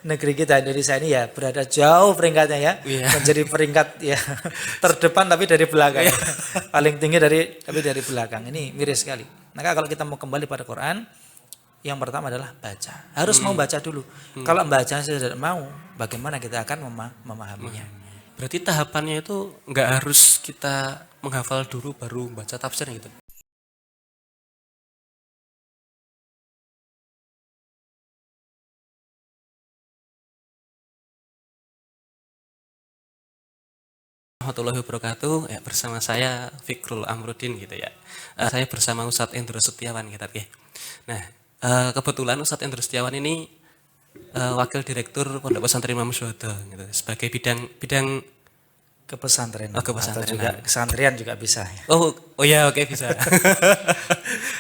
negeri kita Indonesia ini ya berada jauh peringkatnya ya, menjadi peringkat ya terdepan tapi dari belakang, paling tinggi tapi dari belakang. Ini miris sekali. Maka kalau kita mau kembali pada Quran, yang pertama adalah baca. Harus mau baca dulu. Kalau baca saja tidak mau, bagaimana kita akan memahaminya? Berarti tahapannya itu nggak harus kita menghafal dulu baru baca tafsir gitu. Warahmatullahi wabarakatuh. Ya, bersama saya Fikrul Amrudin gitu ya. Saya bersama Ustadz Endro Setiawan gitu ya. Nah, kebetulan Ustadz Endro Setiawan ini Wakil Direktur Pondok Pesantren Imam Syuhada gitu. Sebagai bidang Kepesantrenan atau kepesantrenan. juga kesantrian juga bisa ya. Oh ya, oke bisa.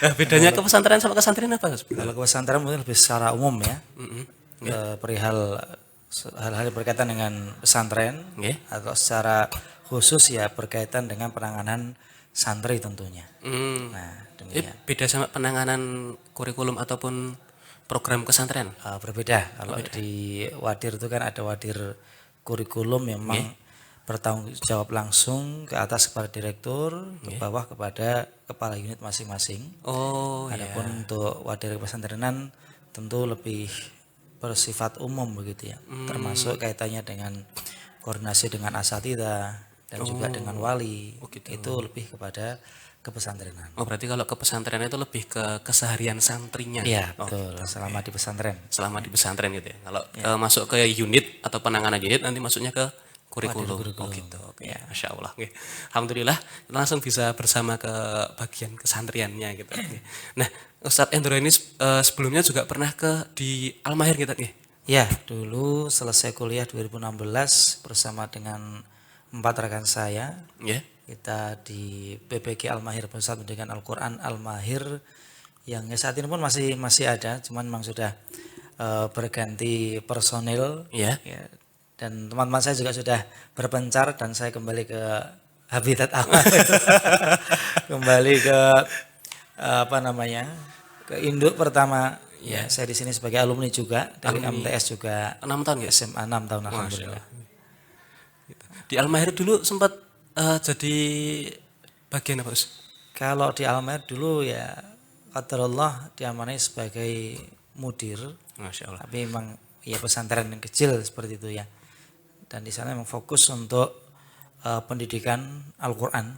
Nah, bedanya kepesantrenan sama kesantrian apa? Kalau kepesantrenan mungkin lebih secara umum ya, perihal hal-hal yang berkaitan dengan pesantren, atau secara khusus ya berkaitan dengan penanganan santri tentunya. Nah, demikian. Beda sama penanganan kurikulum ataupun program kesantren? Berbeda. Kalau di Wadir itu kan ada Wadir kurikulum memang bertanggung jawab langsung ke atas kepada direktur, ke bawah kepada kepala unit masing-masing. Adapun untuk Wadir pesantrenan tentu lebih bersifat umum begitu ya, termasuk kaitannya dengan koordinasi dengan asatidzah dan juga dengan wali. Itu lebih kepada kepesantrenan. Berarti kalau kepesantrenan itu lebih ke keseharian santrinya. Iya, betul. Selama di pesantren. Selama di pesantren gitu ya. Kalau masuk ke unit atau penanganan unit nanti masuknya ke kurikulum. Gitu. Oke. Masya Allah. Alhamdulillah kita langsung bisa bersama ke bagian kesantriannya gitu. Nah, Ustadz Endro ini sebelumnya juga pernah di Al-Mahir gitu. Ya, dulu selesai kuliah 2016 bersama dengan 4 rekan saya. Kita di PPG Al-Mahir, Pusat Pendidikan Al-Quran Al-Mahir, yang saat ini pun masih ada, cuman memang sudah berganti personil. Ya, dan teman-teman saya juga sudah berpencar dan saya kembali ke habitat awal. Kembali ke ke induk pertama. Ya, saya di sini sebagai alumni juga dari MTS juga. 6 tahun ya? SMA 6 tahun alhamdulillah. Di Al-Mahir dulu sempat jadi bagian apa, Us? Kalau di Al-Mahir dulu ya qadarullah diamanai sebagai mudir. Masya Allah. Tapi memang ya pesantren yang kecil seperti itu ya. Dan di sana memang fokus untuk pendidikan Al-Quran,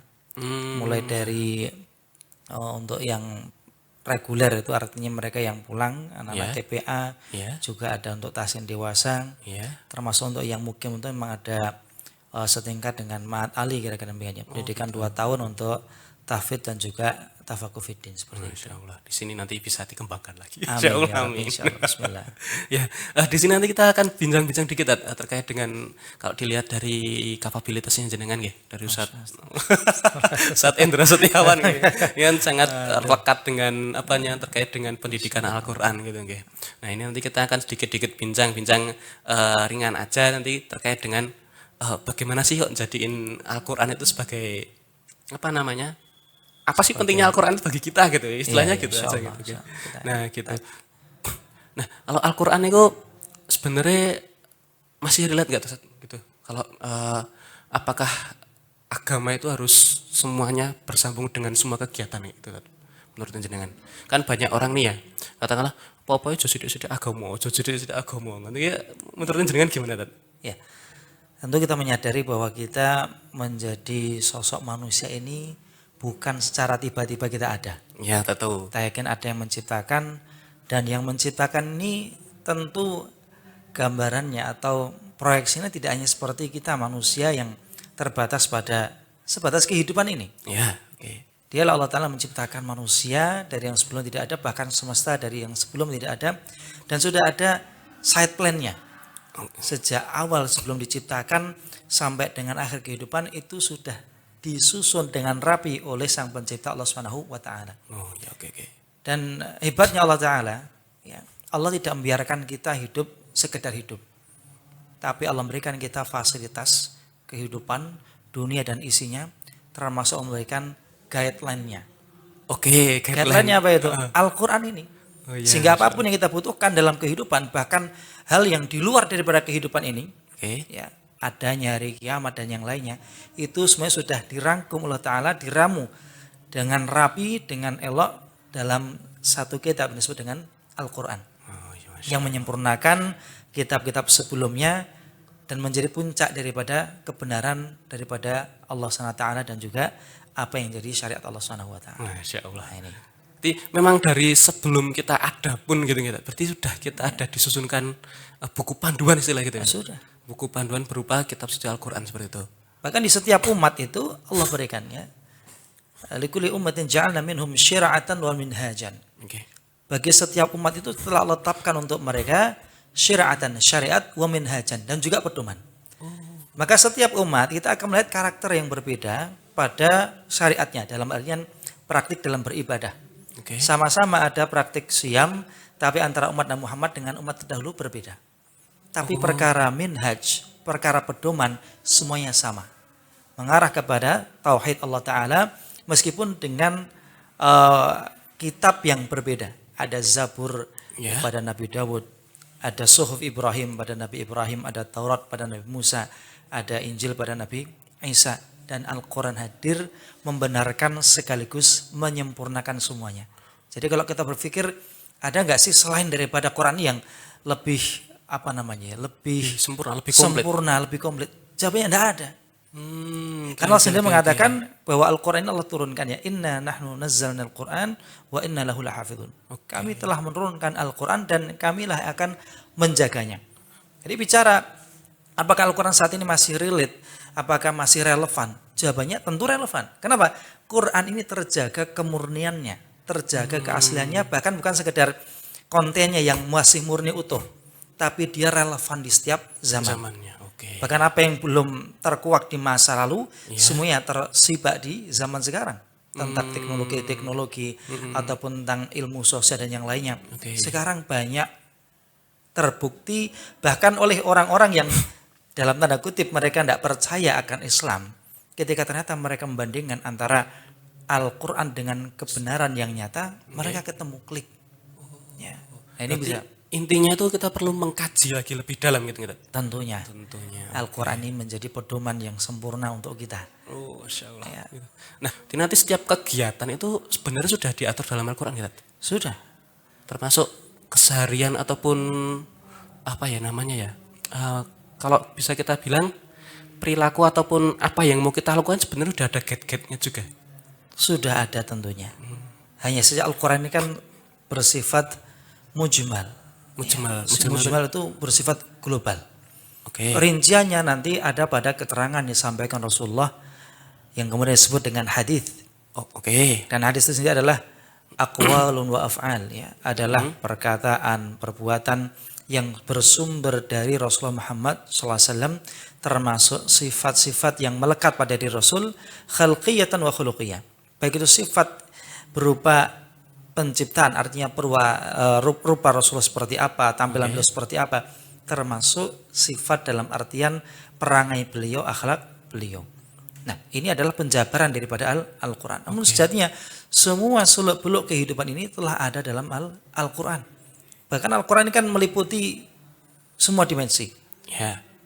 mulai dari untuk yang reguler, itu artinya mereka yang pulang, anak-anak TPA, juga ada untuk tahsin dewasa, termasuk untuk yang mukim itu memang ada setingkat dengan Ma'at Ali kira-kira demikian, pendidikan 2 tahun untuk tahfidz dan juga tafakufiddin seperti itu. Insya Allah. Di sini nanti bisa dikembangkan lagi. Insya Allah, amin. Insya Allah, bismillah. Ya, di sini nanti kita akan bincang-bincang dikit terkait dengan kalau dilihat dari kapabilitasnya jenengan dari Ustadz Endro Setiawan yang sangat lekat dengan terkait dengan pendidikan Al-Qur'an gitu nggih. Nah, ini nanti kita akan sedikit-sedikit bincang-bincang ringan aja nanti terkait dengan bagaimana sih kok jadiin Al-Qur'an itu sebagai apa sih pentingnya Al-Quran bagi kita gitu ya, istilahnya gitu aja gitu. Nah gitu. Nah kalau Al-Quran itu sebenarnya masih relate nggak tuh gitu? Kalau apakah agama itu harus semuanya bersambung dengan semua kegiatan gitu menurut jenengan? Kan banyak orang nih ya katakanlah apa-apa aja sidik-sidik agama, nanti ya menurut jenengan gimana Tad? Ya, tentu kita menyadari bahwa kita menjadi sosok manusia ini bukan secara tiba-tiba kita ada. Ya, tahu. Kita yakin ada yang menciptakan, dan yang menciptakan ini tentu gambarannya atau proyeksinya tidak hanya seperti kita manusia yang terbatas pada sebatas kehidupan ini. Ya, Dialah Allah Ta'ala menciptakan manusia dari yang sebelum tidak ada, bahkan semesta dari yang sebelum tidak ada, dan sudah ada side plan-nya. Sejak awal sebelum diciptakan sampai dengan akhir kehidupan itu sudah disusun dengan rapi oleh Sang Pencipta Allah Subhanahu wa taala. Dan hebatnya Allah Taala, ya, Allah tidak membiarkan kita hidup sekedar hidup. Tapi Allah memberikan kita fasilitas kehidupan dunia dan isinya, termasuk memberikan guideline-nya. Guideline-nya apa itu? Al-Qur'an ini. Oh, iya, Sehingga Masya apapun yang kita butuhkan dalam kehidupan, bahkan hal yang di luar daripada kehidupan ini, Oke. ya, adanya hari kiamat dan yang lainnya, itu semuanya sudah dirangkum Allah Ta'ala, diramu dengan rapi, dengan elok dalam satu kitab yang disebut dengan Al-Quran. Oh, iya, Masya Yang menyempurnakan kitab-kitab sebelumnya dan menjadi puncak daripada kebenaran daripada Allah SWT dan juga apa yang jadi syariat Allah SWT. Masya Allah. Nah, ini. Berarti memang dari sebelum kita ada pun gitu, berarti sudah kita ada disusunkan buku panduan istilah gitu ya. Sudah. Buku panduan berupa kitab suci Al-Quran seperti itu. Bahkan di setiap umat itu Allah berikan ya. Likulli ummatin ja'alna minhum syira'atan wa minhajan. Oke. Bagi setiap umat itu telah Allah tetapkan untuk mereka syira'atan, syariat wa minhajan dan juga pedoman. Maka setiap umat kita akan melihat karakter yang berbeda pada syariatnya dalam artian praktik dalam beribadah. Oke. Sama-sama ada praktik siyam, tapi antara umat Nabi Muhammad dengan umat terdahulu berbeda. Tapi perkara minhaj, perkara pedoman semuanya sama. Mengarah kepada tauhid Allah Ta'ala meskipun dengan kitab yang berbeda. Ada Zabur pada Nabi Dawud, ada Suhuf Ibrahim pada Nabi Ibrahim, ada Taurat pada Nabi Musa, ada Injil pada Nabi Isa, dan Al-Quran hadir membenarkan sekaligus menyempurnakan semuanya. Jadi kalau kita berpikir ada nggak sih selain daripada Quran yang lebih lebih Sempurna, lebih komplit. lebih komplit? Jawabannya tidak ada. Karena Allah sendiri mengatakan bahwa Al-Quran ini Allah turunkan ya, inna nahnu nazzalna al-Quran wa inna lahu lahafidhun. Kami telah menurunkan Al-Quran dan kamilah akan menjaganya. Jadi bicara apakah Al-Quran saat ini masih relate, apakah masih relevan? Jawabannya tentu relevan. Kenapa? Quran ini terjaga kemurniannya, terjaga keasliannya, bahkan bukan sekedar kontennya yang masih murni utuh, tapi dia relevan di setiap zamannya. Oke. Bahkan apa yang belum terkuak di masa lalu, semuanya tersibak di zaman sekarang. Tentang teknologi ataupun tentang ilmu sosial dan yang lainnya. Sekarang banyak terbukti bahkan oleh orang-orang yang dalam tanda kutip mereka tidak percaya akan Islam. Ketika ternyata mereka membandingkan antara Al-Quran dengan kebenaran yang nyata, mereka ketemu klik. Ya. Nah, ini bisa. Intinya itu kita perlu mengkaji lagi lebih dalam gitu. Tentunya. Al-Quran ini menjadi pedoman yang sempurna untuk kita. Oh, Masya Allah. Ya. Nah, nanti setiap kegiatan itu sebenarnya sudah diatur dalam Al-Quran gitu? Sudah. Termasuk keseharian ataupun apa ya namanya ya? Kalau bisa kita bilang perilaku ataupun apa yang mau kita lakukan sebenarnya sudah ada guide-guide-nya juga. Sudah ada tentunya. Hanya saja Al-Quran ini kan bersifat mujmal. Mujmal itu bersifat global. Rinciannya nanti ada pada keterangan yang disampaikan Rasulullah yang kemudian disebut dengan hadis. Dan hadis itu sendiri adalah aqwalun wa af'al, ya, adalah perkataan, perbuatan yang bersumber dari Rasulullah Muhammad SAW, termasuk sifat-sifat yang melekat pada diri Rasul, khalqiyatan wa khuluqiyah. Baik itu sifat berupa penciptaan, artinya rupa Rasulullah seperti apa, tampilan beliau seperti apa, termasuk sifat dalam artian perangai beliau, akhlak beliau. Nah, ini adalah penjabaran daripada Al-Quran. Namun sejatinya semua seluk-beluk kehidupan ini telah ada dalam Al-Quran. Bahkan Al-Quran ini kan meliputi semua dimensi.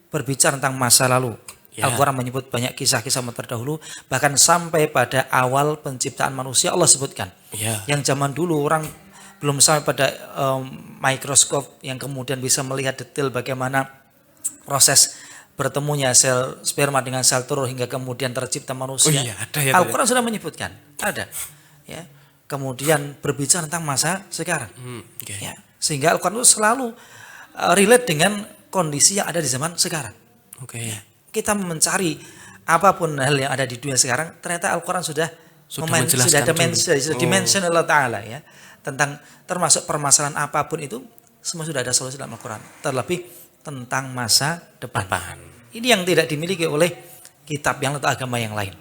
Berbicara tentang masa lalu. Al-Quran menyebut banyak kisah-kisah terdahulu, bahkan sampai pada awal penciptaan manusia Allah sebutkan. Yang zaman dulu orang belum sampai pada mikroskop yang kemudian bisa melihat detail bagaimana proses bertemunya sel sperma dengan sel telur hingga kemudian tercipta manusia. Al-Quran sudah menyebutkan, ada. Ya. Kemudian berbicara tentang masa sekarang. Ya. Sehingga Al-Quran itu selalu relate dengan kondisi yang ada di zaman sekarang. Ya. Kita mencari apapun hal yang ada di dunia sekarang, ternyata Al-Quran sudah ada dimension Allah Ta'ala, ya, tentang termasuk permasalahan apapun itu semua sudah ada solusi dalam Al-Quran, terlebih tentang masa depan. Ini yang tidak dimiliki oleh kitab yang atau agama yang lain.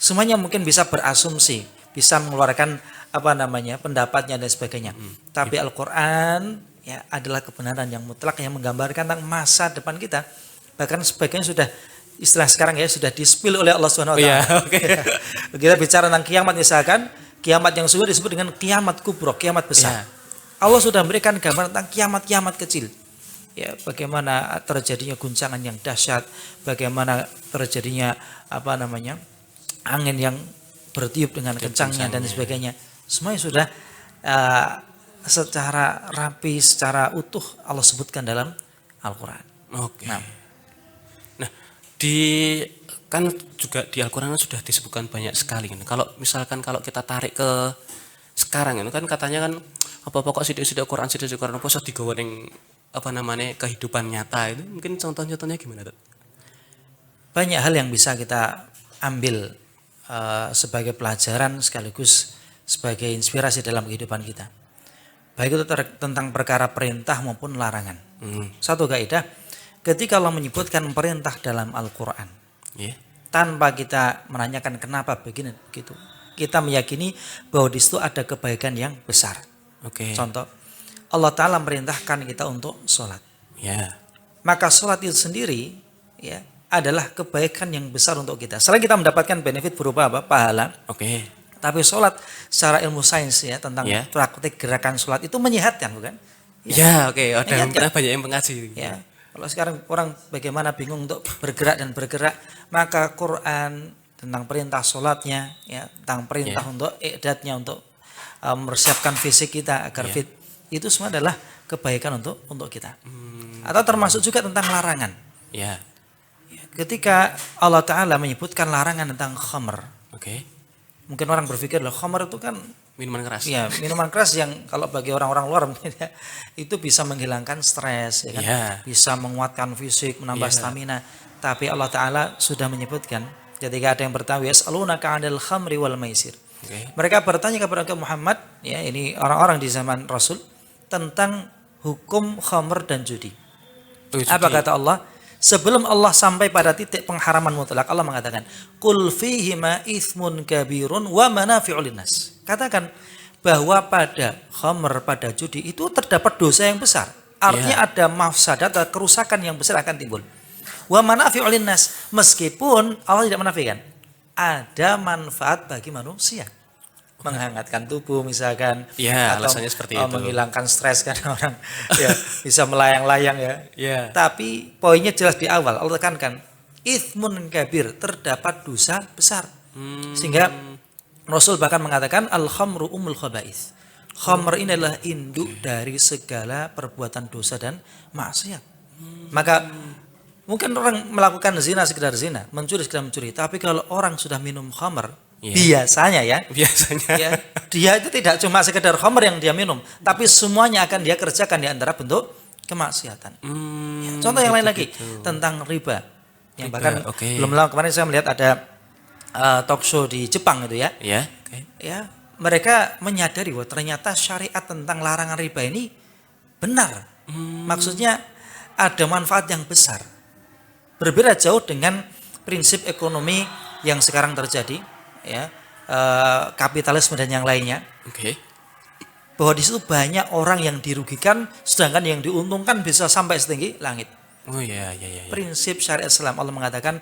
Semuanya mungkin bisa berasumsi, bisa mengeluarkan pendapatnya dan sebagainya. Tapi Al-Quran ya adalah kebenaran yang mutlak yang menggambarkan tentang masa depan kita. Bahkan sebagian sudah istilah sekarang ya sudah di-spill oleh Allah Subhanahu wa taala. Kita bicara tentang kiamat, misalkan kiamat yang sudah disebut dengan kiamat kubro, kiamat besar. Allah sudah memberikan gambaran tentang kiamat-kiamat kecil. Ya, bagaimana terjadinya guncangan yang dahsyat, bagaimana terjadinya angin yang bertiup dengan kencangnya dan sebagainya. Semuanya sudah secara rapi, secara utuh Allah sebutkan dalam Al-Qur'an. Oke. Nah, Kan juga di Al-Qur'an sudah disebutkan banyak sekali kan. Kalau misalkan kalau kita tarik ke sekarang kan katanya kan apa pokok sidik-sidik Quran apa iso digawa ning kehidupan nyata itu mungkin contoh-contohnya gimana tuh? banyak hal yang bisa kita ambil sebagai pelajaran sekaligus sebagai inspirasi dalam kehidupan kita. Baik itu tentang perkara perintah maupun larangan. Satu kaidah, ketika Allah menyebutkan perintah dalam Al-Quran, tanpa kita menanyakan kenapa begini begitu, kita meyakini bahwa di situ ada kebaikan yang besar. Contoh, Allah Ta'ala merintahkan kita untuk sholat. Maka sholat itu sendiri ya adalah kebaikan yang besar untuk kita. Selain kita mendapatkan benefit berupa apa? Pahala. Tapi sholat secara ilmu sains ya tentang praktik gerakan sholat itu menyehatkan, bukan? Ada banyak yang mengaji. Ya. Kalau sekarang orang bagaimana bingung untuk bergerak dan bergerak, maka Quran tentang perintah sholatnya, ya, tentang perintah untuk i'dadnya, untuk mempersiapkan fisik kita agar fit, itu semua adalah kebaikan untuk kita. Atau termasuk juga tentang larangan. Ketika Allah Ta'ala menyebutkan larangan tentang khamr, mungkin orang berpikir loh khamr itu kan minuman keras. Ya, minuman keras yang kalau bagi orang-orang luar itu bisa menghilangkan stres, ya kan? Bisa menguatkan fisik, menambah stamina. Tapi Allah Ta'ala sudah menyebutkan ketika ada yang bertanya, yas'alunaka 'anil khamri wal maisir. Mereka bertanya kepada Muhammad, ya ini orang-orang di zaman Rasul, tentang hukum khamr dan judi. Apa kata Allah? Sebelum Allah sampai pada titik pengharaman mutlak, Allah mengatakan, "Qul fihima itsmun kabirun wa manafi'ul linnas." Katakan bahwa pada khamr, pada judi itu terdapat dosa yang besar. Artinya ada mafsadat, ada kerusakan yang besar akan timbul. Wa manafi'ul linnas, meskipun Allah tidak menafikan, ada manfaat bagi manusia. Menghangatkan tubuh misalkan, atau alasannya seperti itu, menghilangkan stres karena orang bisa melayang-layang Tapi poinnya jelas di awal Allah tekankan itsmun kabir, terdapat dosa besar. Sehingga Rasul bahkan mengatakan al-khamru umul khaba'ith. Khamr ini adalah induk dari segala perbuatan dosa dan maksiat. Maka mungkin orang melakukan zina sekedar zina, mencuri sekedar mencuri, tapi kalau orang sudah minum khamr, biasanya dia itu tidak cuma sekedar khamr yang dia minum, tapi semuanya akan dia kerjakan di antara bentuk kemaksiatan. Contoh yang lain lagi tentang riba. Yang bahkan belum lama kemarin saya melihat ada talk show di Jepang itu mereka menyadari bahwa ternyata syariat tentang larangan riba ini benar. Maksudnya ada manfaat yang besar. Berbeda jauh dengan prinsip ekonomi yang sekarang terjadi, kapitalisme dan yang lainnya. Bahwa di situ banyak orang yang dirugikan, sedangkan yang diuntungkan bisa sampai setinggi langit. Prinsip syariat Islam, Allah mengatakan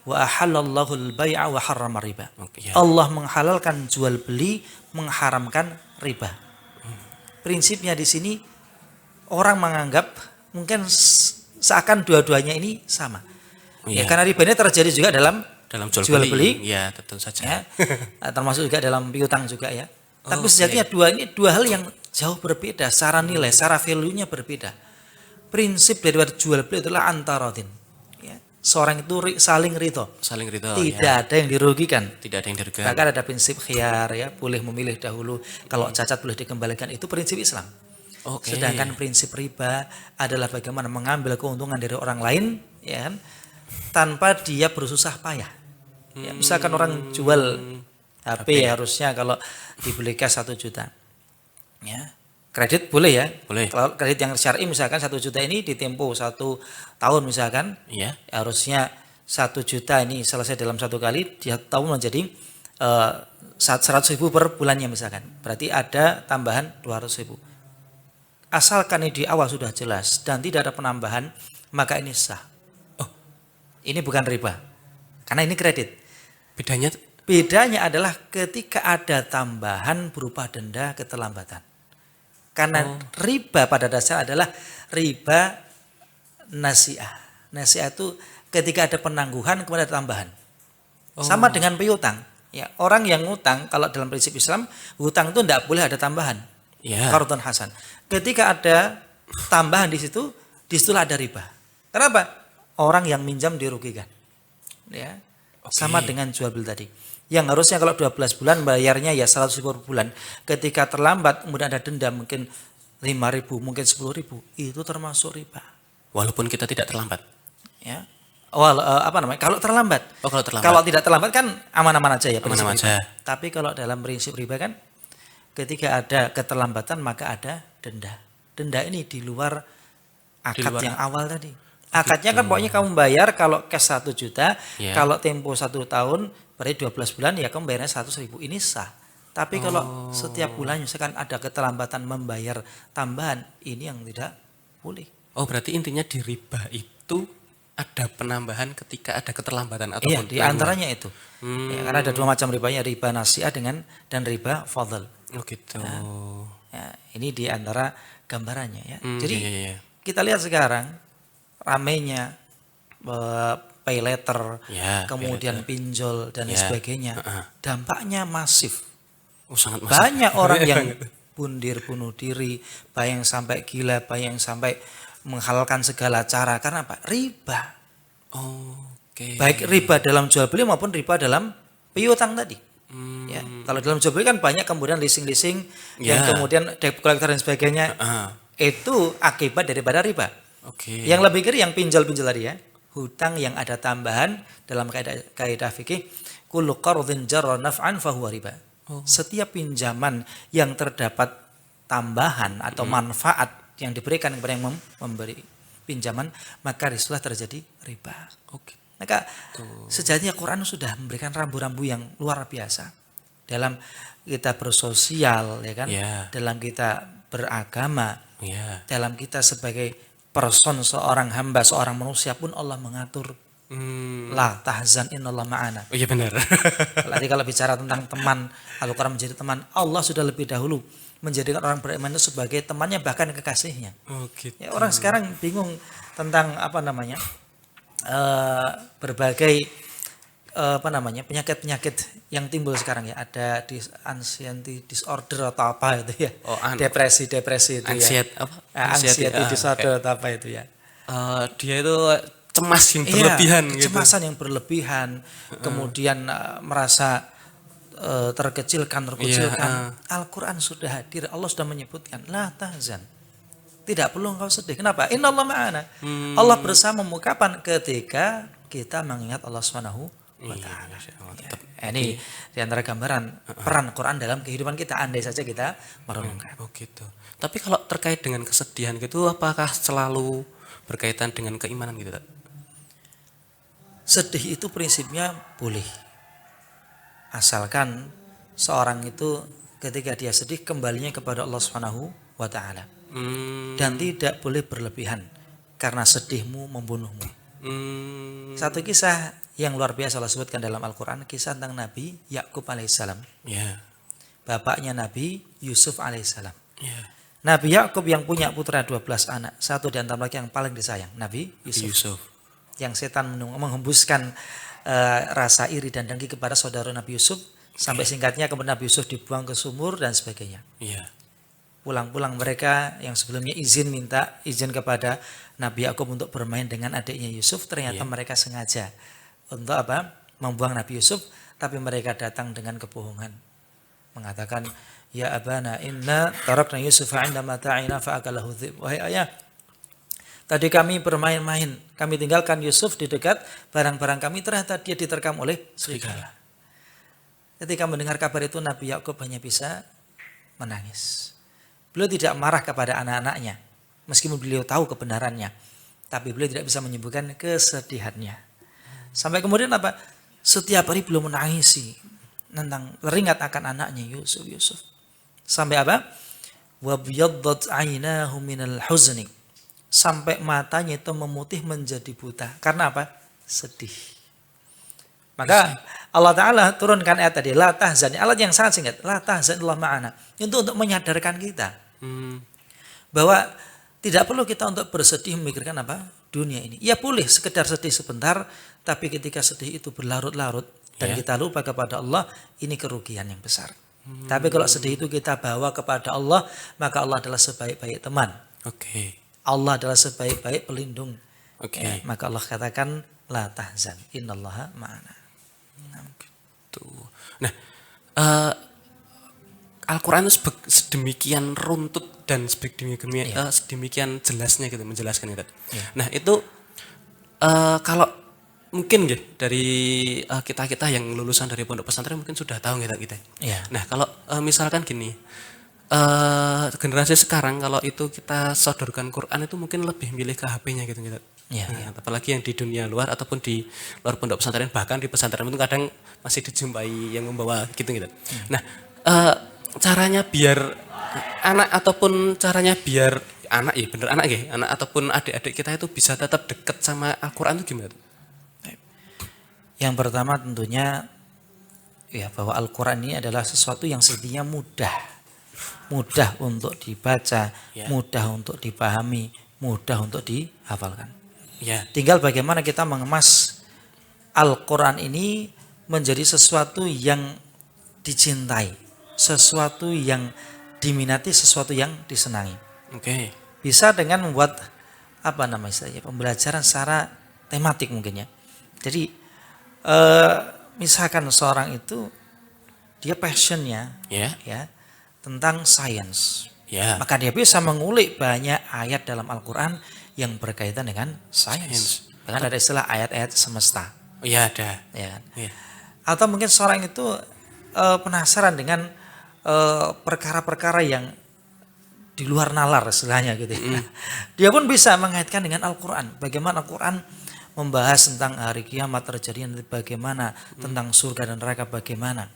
wa ahallallahu al-bai'a wa harrama riba. Allah menghalalkan jual beli, mengharamkan riba. Prinsipnya di sini orang menganggap mungkin seakan dua-duanya ini sama. Karena riba ini terjadi juga dalam jual beli. Tentu saja. Termasuk juga dalam piutang juga ya. Tapi sejatinya dua hal yang jauh berbeda, secara nilai, secara value-nya berbeda. Prinsip dari jual beli adalah antarodin. Seorang itu saling ridho. Tidak ada yang dirugikan. Bahkan ada prinsip khiyar, boleh memilih dahulu. Kalau cacat boleh dikembalikan. Itu prinsip Islam. Sedangkan prinsip riba adalah bagaimana mengambil keuntungan dari orang lain, tanpa dia bersusah payah. Misalkan orang jual HP harusnya kalau dibeli cash 1 juta. Kredit boleh ya. Kalau kredit yang syar'i misalkan 1 juta ini ditempo 1 tahun misalkan. Harusnya 1 juta ini selesai dalam 1 kali, dia tahun menjadi 100.000 per bulannya misalkan. Berarti ada tambahan 200.000. Asalkan ini di awal sudah jelas dan tidak ada penambahan, maka ini sah. Ini bukan riba. Karena ini kredit. Bedanya? Adalah ketika ada tambahan berupa denda keterlambatan. Karena riba pada dasar adalah riba nasi'ah. Nasi'ah itu ketika ada penangguhan kemudian ada tambahan. Sama dengan piutang. Ya, orang yang ngutang kalau dalam prinsip Islam, hutang itu tidak boleh ada tambahan. Qardun hasan. Ketika ada tambahan di situ, disitulah ada riba. Kenapa? Orang yang minjam dirugikan. Ya. Sama dengan jual beli tadi. Yang harusnya kalau 12 bulan bayarnya ya 100 ribu per bulan. Ketika terlambat kemudian ada denda mungkin 5.000, mungkin 10.000, itu termasuk riba. Walaupun kita tidak terlambat. Ya. Kalau terlambat. Kalau tidak terlambat kan aman-aman aja ya prinsip riba. Tapi kalau dalam prinsip riba kan ketika ada keterlambatan maka ada denda. Denda ini di luar akad yang awal tadi. Akadnya kan pokoknya kamu bayar kalau cash 1 juta, kalau tempo 1 tahun berarti 12 bulan ya kamu bayarnya 100.000, ini sah. Tapi kalau setiap bulan misalkan ada keterlambatan membayar tambahan, ini yang tidak boleh. Berarti intinya di riba itu ada penambahan ketika ada keterlambatan ataupun di antaranya itu. Ya, karena ada 2 macam ribanya, riba nasi'ah dan riba fadl. Gitu. Ya, ini di antara gambarannya ya. Jadi kita lihat sekarang ramainya pay letter, kemudian pinjol dan sebagainya. Dampaknya masif. Sangat masif. Banyak orang yang bunuh diri, banyak yang sampai gila, banyak yang sampai menghalalkan segala cara karena apa? Riba. Baik riba dalam jual beli maupun riba dalam piutang tadi. Ya, kalau dalam jual beli kan banyak kemudian leasing yang kemudian debt collector dan sebagainya. Itu akibat daripada riba. Yang lebih ngeri yang pinjol-pinjol tadi ya. Hutang yang ada tambahan dalam kaidah fikih, kullu qardhin jarra naf'an fahuwa riba. Setiap pinjaman yang terdapat tambahan atau manfaat yang diberikan kepada yang memberi pinjaman, maka disitulah terjadi riba. Maka sejatinya Quran sudah memberikan rambu-rambu yang luar biasa dalam kita bersosial, ya kan? Dalam kita beragama, dalam kita sebagai person, seorang hamba, seorang manusia pun Allah mengatur. La tahzan innallaha ma'ana. Iya benar. Berarti kalau bicara tentang teman, Al-Quran menjadi teman, Allah sudah lebih dahulu menjadikan orang beriman itu sebagai temannya bahkan kekasihnya. Ya, orang sekarang bingung tentang berbagai penyakit-penyakit yang timbul sekarang ya. Ada anxiety disorder atau apa itu ya. Depresi itu anxiety disorder atau apa itu ya. Dia itu cemas yang berlebihan gitu. Kecemasan yang berlebihan, kemudian merasa terkucilkan. Al-Quran sudah hadir, Allah sudah menyebutkan la tahzan. Tidak perlu engkau sedih. Kenapa? Innallaha ma'ana. Allah bersamamu kapan? Ketika kita mengingat Allah Subhanahu wa taala. Ini di antara gambaran peran Quran dalam kehidupan kita, andai saja kita merenungkan. Gitu. Tapi kalau terkait dengan kesedihan gitu, apakah selalu berkaitan dengan keimanan gitu? Sedih itu prinsipnya boleh. Asalkan seorang itu ketika dia sedih kembalinya kepada Allah Subhanahu wa taala. Dan tidak boleh berlebihan karena sedihmu membunuhmu. Satu kisah yang luar biasa Allah sebutkan dalam Al-Quran, kisah tentang Nabi Yakub alaihissalam. Bapaknya Nabi Yusuf alaihissalam. Nabi Yakub yang punya putra 12 anak, satu di antara mereka yang paling disayang, Nabi Yusuf. Yang setan menghembuskan rasa iri dan dengki kepada saudara Nabi Yusuf, sampai singkatnya kemudian Nabi Yusuf dibuang ke sumur dan sebagainya. Pulang-pulang mereka yang sebelumnya minta izin kepada Nabi Yakub untuk bermain dengan adiknya Yusuf, ternyata mereka sengaja untuk membuang Nabi Yusuf, tapi mereka datang dengan kebohongan, mengatakan, ya abana inna tarakna Yusufa 'inda mata'ina fa'akalahu dzib. Wahai ayah, tadi kami bermain-main, kami tinggalkan Yusuf di dekat barang-barang kami, ternyata dia diterkam oleh serigala. Ketika mendengar kabar itu, Nabi Yakub hanya bisa menangis. Beliau tidak marah kepada anak-anaknya, meskipun beliau tahu kebenarannya, tapi beliau tidak bisa menyembuhkan kesedihannya. Sampai kemudian setiap hari beliau menangisi tentang teringat akan anaknya Yusuf. Sampai Wabiyaddat 'ainahu minal huzni. Sampai matanya itu memutih menjadi buta. Karena sedih. Maka Allah Ta'ala turunkan ayat tadi, la tahzan. Ayat yang sangat singkat, la tahzan Allah ma'ana. Itu untuk menyadarkan kita. Bahwa tidak perlu kita untuk bersedih memikirkan apa? Dunia ini. Ya boleh sekedar sedih sebentar, tapi ketika sedih itu berlarut-larut dan kita lupa kepada Allah, ini kerugian yang besar. Tapi kalau sedih itu kita bawa kepada Allah, maka Allah adalah sebaik-baik teman. Allah adalah sebaik-baik pelindung. Maka Allah katakan la tahzan, innallaha ma'ana. Nah, Al-Quran itu sedemikian runtut dan sedemikian jelasnya gitu, menjelaskan itu. Nah itu kalau mungkin dari kita yang lulusan dari pondok pesantren mungkin sudah tahu gitu. Nah kalau misalkan gini, generasi sekarang kalau itu kita sodorkan Quran itu mungkin lebih milih ke HP-nya gitu. Apalagi yang di dunia luar ataupun di luar pondok pesantren, bahkan di pesantren itu kadang masih dijumpai yang membawa gitu. Nah caranya biar anak ataupun caranya biar anak anak ataupun adik-adik kita itu bisa tetap dekat sama Al-Quran itu gimana? Yang pertama tentunya ya bahwa Al-Quran ini adalah sesuatu yang sedianya mudah untuk dibaca, mudah untuk dipahami, mudah untuk dihafalkan. Tinggal bagaimana kita mengemas Al-Quran ini menjadi sesuatu yang dicintai, sesuatu yang diminati, sesuatu yang disenangi. Bisa dengan membuat pembelajaran secara tematik mungkin ya. Jadi misalkan seorang itu dia passionnya tentang sains, maka dia bisa mengulik banyak ayat dalam Al-Quran yang berkaitan dengan sains. Bahkan ada istilah ayat-ayat semesta. Ada. Atau mungkin seorang itu penasaran dengan perkara-perkara yang di luar nalar istilahnya gitu. Dia pun bisa mengaitkan dengan Al-Quran. Bagaimana Al-Quran membahas tentang hari kiamat terjadi, nanti bagaimana, tentang surga dan neraka bagaimana.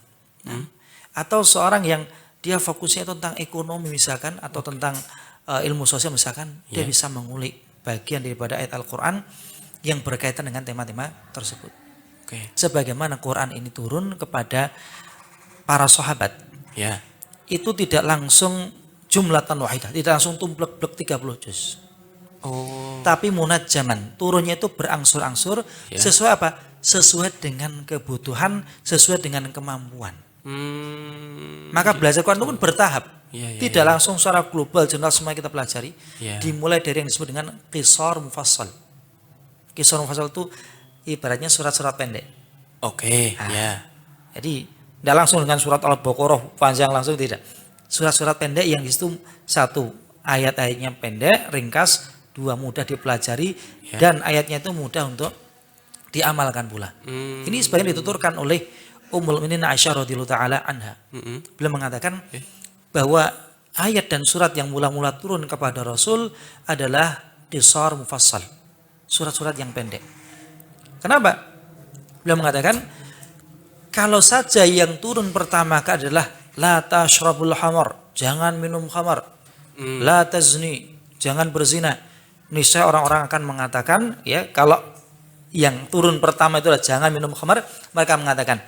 Atau seorang yang dia fokusnya tentang ekonomi misalkan, atau tentang ilmu sosial misalkan, dia bisa mengulik bagian daripada ayat Al-Quran yang berkaitan dengan tema-tema tersebut. Sebagaimana Quran ini turun kepada para sahabat. Itu tidak langsung jumlatan wahidah, tidak langsung tumplek-blek 30 juz. Tapi munajjaman, turunnya itu berangsur-angsur sesuai apa? Sesuai dengan kebutuhan, sesuai dengan kemampuan. Maka belajar Quran itu pun bertahap. Tidak langsung secara global general semua kita pelajari. Dimulai dari yang disebut dengan qisar mufassal. Qisar mufassal itu ibaratnya surat-surat pendek. Jadi tidak langsung dengan surat Al-Baqarah panjang langsung, tidak. Surat-surat pendek yang di situ satu ayat-ayatnya pendek, ringkas, dua mudah dipelajari, dan ayatnya itu mudah untuk diamalkan pula. Ini sebagian dituturkan oleh Ummul Mukminin Aisyah radhiyallahu taala anha. Beliau mengatakan bahwa ayat dan surat yang mula-mula turun kepada Rasul adalah qisar mufassal, surat-surat yang pendek. Kenapa? Beliau mengatakan kalau saja yang turun pertama adalah la tashrabul khamar, jangan minum khamar, la tazni, jangan berzina, niscaya orang-orang akan mengatakan kalau yang turun pertama itu adalah jangan minum khamar, mereka mengatakan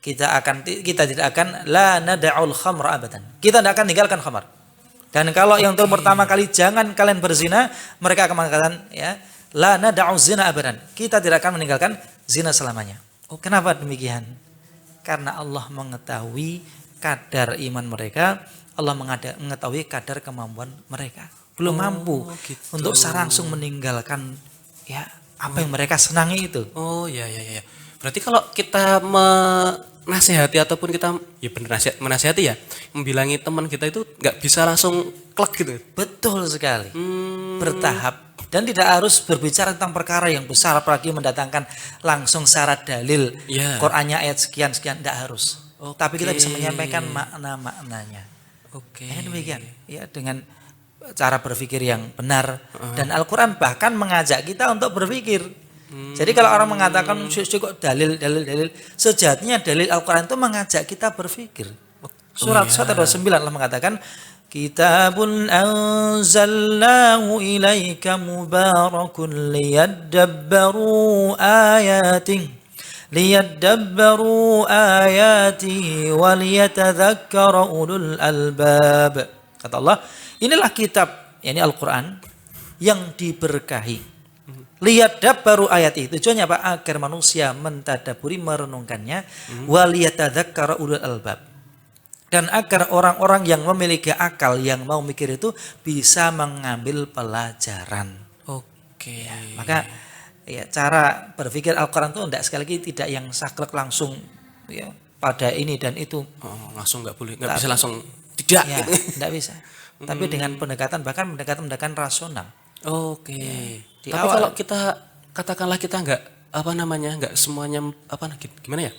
kita tidak akan la nada'ul khamra abadan, kita tidak akan tinggalkan khamar. Dan kalau yang turun pertama kali jangan kalian berzina, mereka akan mengatakan la nada'u zina abadan, kita tidak akan meninggalkan zina selamanya. Kenapa demikian? Karena Allah mengetahui kadar iman mereka, Allah mengetahui kadar kemampuan mereka. Belum mampu untuk secara langsung meninggalkan apa yang mereka senangi itu. Berarti kalau kita menasihati ataupun kita menasihati membilangi teman kita itu nggak bisa langsung klek gitu. Betul sekali. Bertahap. Dan tidak harus berbicara tentang perkara yang besar, apalagi mendatangkan langsung syarat dalil. Qur'annya ayat sekian-sekian, tidak harus. Tapi kita bisa menyampaikan makna-maknanya. Demikian. Dengan cara berpikir yang benar. Dan Al-Quran bahkan mengajak kita untuk berpikir. Jadi kalau orang mengatakan kok dalil, sejatinya dalil Al-Quran itu mengajak kita berpikir. Surat 29 Allah mengatakan, Kitabun anzalnahu ilaika mubarakun liyadabbaru ayatihi waliyatadhakkara ulul albab. Kata Allah, inilah kitab, yakni Al-Quran, yang diberkahi. Lihat baru ayat itu. Tujuannya apa? Agar manusia mentadaburi, merenungkannya. Waliyatadzakkara ulul albab. Dan agar orang-orang yang memiliki akal, yang mau mikir itu bisa mengambil pelajaran. Oke. Ya, maka ya, cara berpikir Al-Quran itu sekali lagi tidak yang saklek langsung ya, pada ini dan itu. Oh, langsung nggak boleh, nggak bisa langsung tidak. Ya, gitu. tidak bisa. Tapi dengan pendekatan, bahkan pendekatan rasional. Oke. Di Tapi awal. kalau kita katakanlah kita nggak semuanya gimana ya?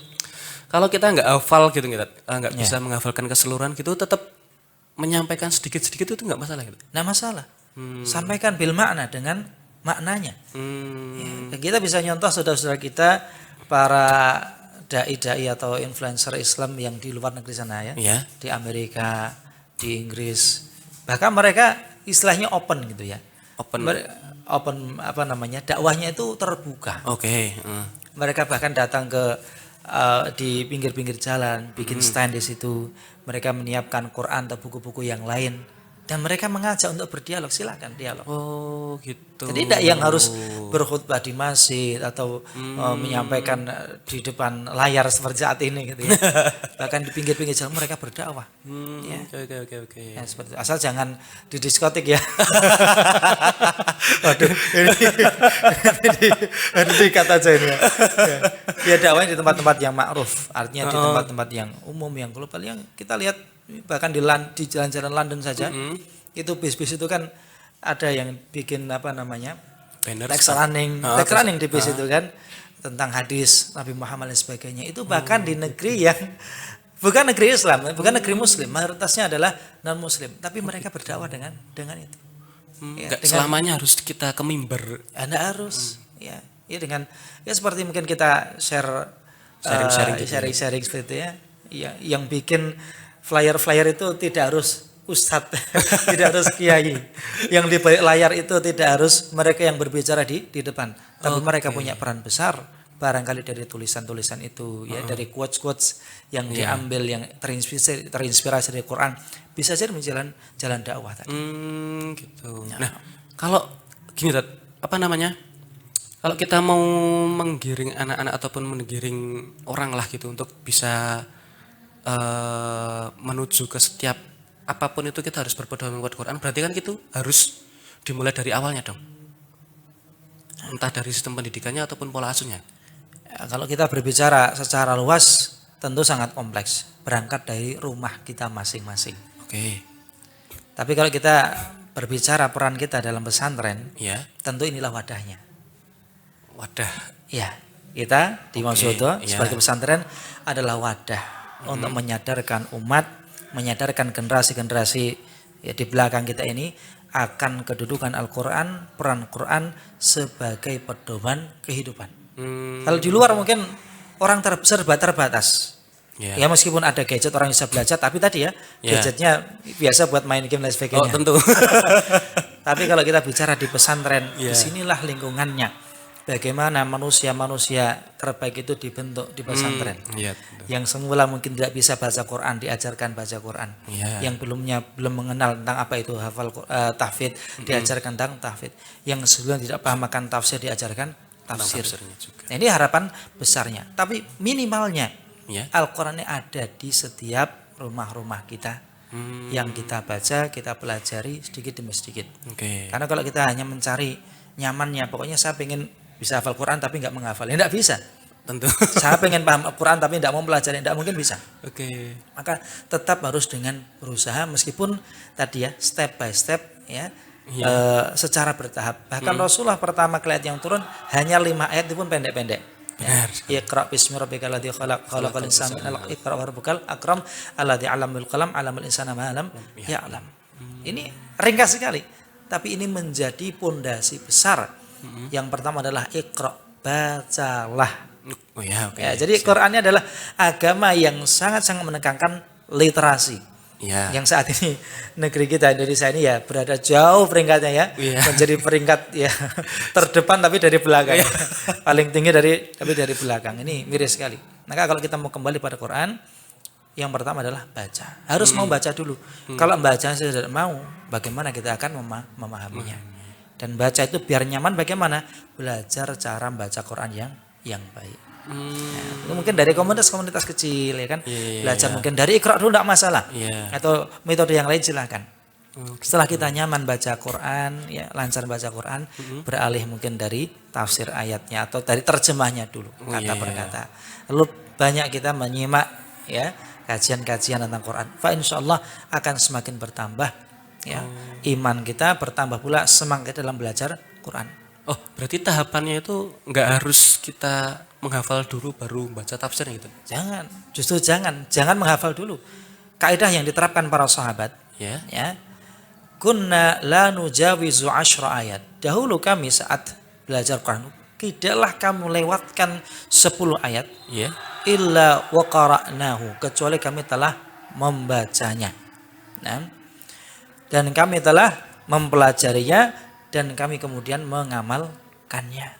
Kalau kita nggak hafal gitu, nggak bisa menghafalkan keseluruhan gitu, tetap menyampaikan sedikit-sedikit itu nggak masalah gitu. Nggak masalah. Sampaikan bil makna dengan maknanya. Ya, kita bisa nyontoh saudara-saudara kita para dai-dai atau influencer Islam yang di luar negeri sana ya, di Amerika, di Inggris, bahkan mereka istilahnya open gitu ya. Open apa namanya, dakwahnya itu terbuka. Oke. Mereka bahkan datang ke di pinggir-pinggir jalan, bikin stand di situ. Mereka menyiapkan Quran atau buku-buku yang lain dan mereka mengajak untuk berdialog. Silakan dialog. Oh gitu. Jadi tidak yang harus berkhutbah di masjid atau menyampaikan di depan layar seperti saat ini gitu ya. Bahkan di pinggir-pinggir jalan mereka berdakwah. Ya. Oke. Ya, seperti itu. Asal jangan di diskotik ya. Waduh, ini dikata aja ini ya. Ya dakwahnya di tempat-tempat yang ma'ruf, artinya di tempat-tempat yang umum, yang global, yang kita lihat bahkan di jalan-jalan London saja, itu bis-bis itu kan ada yang bikin apa namanya, text running di bis itu kan tentang hadis Nabi Muhammad dan sebagainya. Itu bahkan di negeri yang bukan negeri Islam, bukan negeri Muslim, mayoritasnya adalah non Muslim, tapi mereka berdakwah dengan itu. Ya, selamanya harus kita ke mimbar. Anda harus, ya dengan ya seperti mungkin kita sharing seperti itu ya. Ya, yang bikin flyer itu tidak harus ustadz, tidak harus kiai. Yang di balik layar itu tidak harus mereka yang berbicara di depan, tapi mereka punya peran besar. Barangkali dari tulisan-tulisan itu ya, dari quotes-quotes yang diambil, yang terinspirasi dari Quran, bisa jadi menjalan jalan dakwah tadi. Gitu. Nah, kalau gini apa namanya? Kalau kita mau menggiring anak-anak ataupun menggiring orang lah gitu untuk bisa menuju ke setiap apapun itu, kita harus berpedoman kepada Quran. Berarti kan itu harus dimulai dari awalnya dong. Entah dari sistem pendidikannya ataupun pola asuhnya. Ya, kalau kita berbicara secara luas tentu sangat kompleks, berangkat dari rumah kita masing-masing. Oke. Tapi kalau kita berbicara peran kita dalam pesantren, tentu inilah wadahnya. Wadah. Ya, kita di Mauswodo sebagai pesantren adalah wadah untuk menyadarkan umat, menyadarkan generasi-generasi ya, di belakang kita ini akan kedudukan Al-Quran, peran Quran sebagai pedoman kehidupan. Kalau di luar mungkin orang serba terbatas. Ya meskipun ada gadget orang bisa belajar, tapi tadi ya gadgetnya biasa buat main game dan sebagainya. Oh tentu. Tapi kalau kita bicara di pesantren, disinilah lingkungannya. Bagaimana manusia-manusia terbaik itu dibentuk di pesantren. Yang semula mungkin tidak bisa baca Quran, diajarkan baca Quran. Yang belum mengenal tentang apa itu hafal tahfidz, diajarkan tentang tahfidz. Yang sebelumnya tidak paham akan tafsir, diajarkan tafsir. Nah, ini harapan besarnya. Tapi minimalnya Al-Quran ini ada di setiap rumah-rumah kita. Yang kita baca, kita pelajari sedikit demi sedikit. Karena kalau kita hanya mencari nyamannya, pokoknya saya pengen bisa hafal Quran tapi nggak menghafal, ya nggak bisa. Tentu. Saya pengen paham Quran tapi nggak mau pelajari, nggak mungkin bisa. Maka tetap harus dengan berusaha, meskipun tadi ya step by step ya. Secara bertahap. Bahkan Rasulullah pertama kali ayat yang turun hanya 5 ayat, itu pun pendek-pendek. Iqra bismi rabbikal ladzi khalaq, khalaqal insana min 'alaq, iqra wa rabbukal akram alladzi 'allama bil qalam 'allamal insana ma lam ya'lam. Ini ringkas sekali, tapi ini menjadi pondasi besar. Yang pertama adalah iqra, bacalah. Jadi Qurannya adalah agama yang sangat-sangat menekankan literasi. Yang saat ini negeri kita Indonesia ini ya berada jauh peringkatnya menjadi peringkat terdepan tapi dari belakang. Paling tinggi tapi dari belakang. Ini miris sekali. Maka kalau kita mau kembali pada Quran, yang pertama adalah baca. Harus mau baca dulu. Kalau baca saja tidak mau, bagaimana kita akan memahaminya? Dan baca itu biar nyaman bagaimana? Belajar cara membaca Quran yang baik. Nah, itu mungkin dari komunitas-komunitas kecil ya kan. Belajar mungkin dari Iqra dulu tidak masalah. Atau metode yang lain silakan. Setelah kita nyaman baca Quran, ya lancar baca Quran, beralih mungkin dari tafsir ayatnya atau dari terjemahnya dulu kata per kata. Lalu banyak kita menyimak ya kajian-kajian tentang Quran. Fa insyaallah akan semakin bertambah ya. Iman kita bertambah pula semangat dalam belajar Quran. Oh, berarti tahapannya itu nggak harus kita menghafal dulu baru baca tafsirnya gitu. Jangan, justru jangan menghafal dulu. Kaidah yang diterapkan para sahabat ya. Kunna la nujawizu 10 ayat. Dahulu kami saat belajar Quran, tidaklah kamu lewatkan 10 ayat. Illa wa qara'nahu, kecuali kami telah membacanya. Nah, dan kami telah mempelajarinya dan kami kemudian mengamalkannya.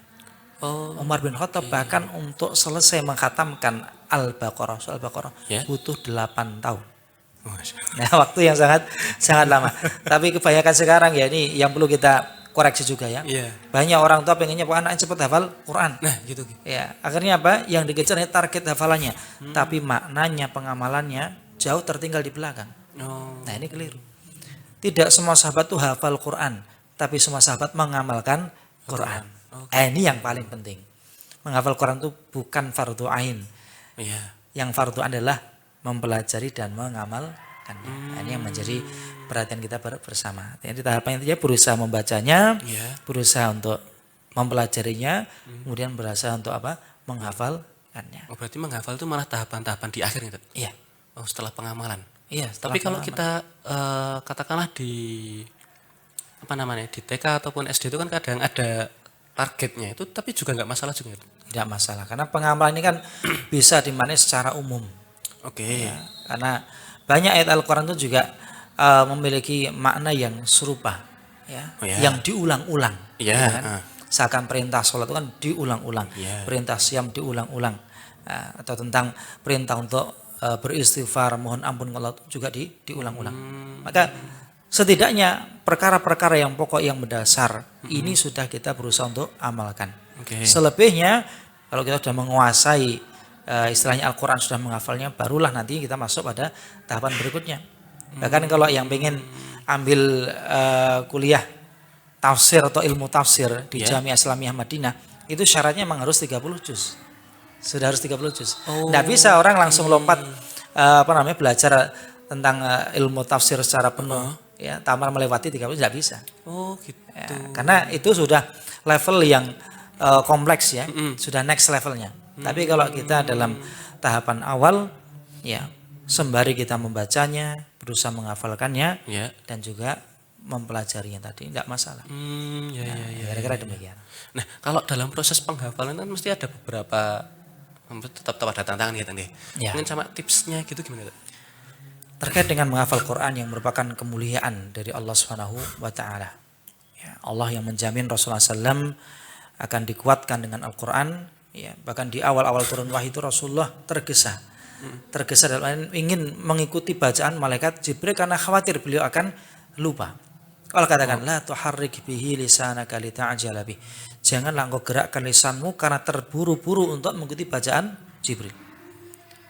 Umar bin Khattab bahkan untuk selesai mengkhatamkan Al-Baqarah butuh 8 tahun. Nah, waktu yang sangat lama. Tapi kebanyakan sekarang ya ini yang perlu kita koreksi juga ya. Banyak orang tua pengennya anaknya cepat hafal Quran. Nah, gitu. Ya, akhirnya apa? Yang dikejar hanya target hafalannya, tapi maknanya, pengamalannya jauh tertinggal di belakang. Nah, ini keliru. Tidak semua sahabat tuh hafal Quran, tapi semua sahabat mengamalkan Quran. Ini yang paling penting. Menghafal Quran itu bukan fardu ain. Yang fardu adalah mempelajari dan mengamalkannya. Ini yang menjadi perhatian kita bersama. Jadi tahapan intinya berusaha membacanya, berusaha untuk mempelajarinya, kemudian berusaha untuk apa? Menghafalkannya. Oh, berarti menghafal itu malah tahapan-tahapan di akhir gitu. Iya. Oh, setelah pengamalan. Iya. Tapi kalau kita katakanlah di di TK ataupun SD itu kan kadang ada targetnya itu, tapi juga nggak masalah juga. Tidak masalah, karena pengamalan ini kan bisa dimaknai secara umum. Ya, karena banyak ayat Al-Quran itu juga memiliki makna yang serupa, yang diulang-ulang. Kan? Seakan perintah sholat itu kan diulang-ulang, perintah siam diulang-ulang, atau tentang perintah untuk beristighfar, mohon ampun Allah juga diulang-ulang. Maka setidaknya perkara-perkara yang pokok yang mendasar ini sudah kita berusaha untuk amalkan. Selebihnya kalau kita sudah menguasai istilahnya Al-Quran, sudah menghafalnya, barulah nanti kita masuk pada tahapan berikutnya. Bahkan kalau yang pengen ambil kuliah tafsir atau ilmu tafsir di Jami'ah Islamiyah Madinah, itu syaratnya memang harus 30 juz. Sudah harus 30 juz. Tidak bisa orang langsung lompat belajar tentang ilmu tafsir secara penuh, tamar melewati 30 tidak bisa. Karena itu sudah level yang kompleks ya, sudah next levelnya. Tapi kalau kita dalam tahapan awal, ya sembari kita membacanya, berusaha menghafalkannya, dan juga mempelajarinya tadi, tidak masalah. Kira-kira demikian. Nah, kalau dalam proses penghafalan kan mesti ada beberapa, tetap ada tantangan ya tadi. Mungkin sama tipsnya gitu gimana? Terkait dengan menghafal Quran yang merupakan kemuliaan dari Allah Subhanahu wa taala. Allah yang menjamin Rasulullah SAW akan dikuatkan dengan Al-Quran. Bahkan di awal-awal turun wahyu itu Rasulullah tergesa dalam ingin mengikuti bacaan malaikat Jibril karena khawatir beliau akan lupa. Allah katakan la tuharrik bihi lisanaka lita'jala bih. Janganlah engkau gerakkan lisanmu karena terburu-buru untuk mengikuti bacaan Jibril.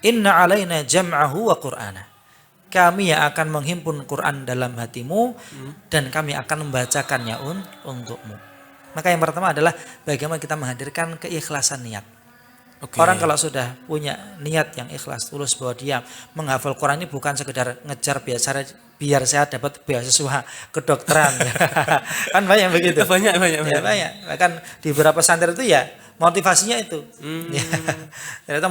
Inna alaina jam'ahu wa qur'ana. Kami yang akan menghimpun Quran dalam hatimu dan kami akan membacakannya untukmu. Maka yang pertama adalah bagaimana kita menghadirkan keikhlasan niat. Orang kalau sudah punya niat yang ikhlas, tulus bahwa dia menghafal Quran ini bukan sekedar ngejar biar saya dapat beasiswa kedokteran. Kan banyak begitu. Banyak. Bahkan di beberapa pesantren itu ya motivasinya itu. Ternyata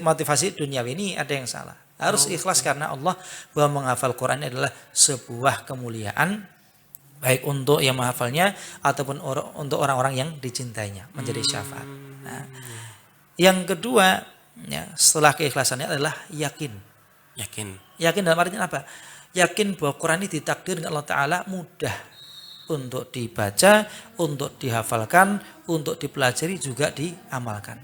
motivasi duniawi ini ada yang salah. Harus ikhlas karena Allah, bahwa menghafal Quran ini adalah sebuah kemuliaan, baik untuk yang menghafalnya ataupun untuk orang-orang yang dicintainya, menjadi syafaat. Nah, yang kedua, setelah keikhlasannya adalah yakin. Yakin dalam artinya apa? Yakin bahwa Quran ini ditakdir oleh Allah Ta'ala mudah untuk dibaca, untuk dihafalkan, untuk dipelajari, juga diamalkan.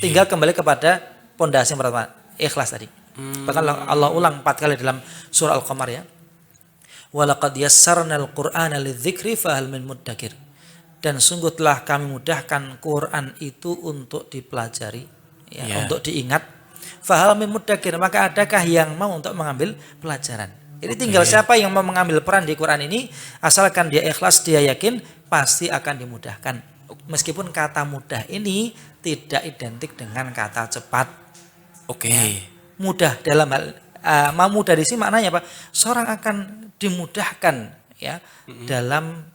Tinggal kembali kepada pondasi yang pertama, ikhlas tadi. Bahkan Allah ulang 4 kali dalam surah Al-Qamar ya. Walaqad yassarnal Qur'ana lidzikri fahal min muddakir. Dan sungguh telah kami mudahkan Quran itu untuk dipelajari, ya, untuk diingat. Fahal min muddakir, maka adakah yang mau untuk mengambil pelajaran? Jadi tinggal siapa yang mau mengambil peran di Quran ini, asalkan dia ikhlas, dia yakin, pasti akan dimudahkan. Meskipun kata mudah ini tidak identik dengan kata cepat. Ya, mudah dalam hal mudah di sini maknanya apa? Seorang akan dimudahkan ya dalam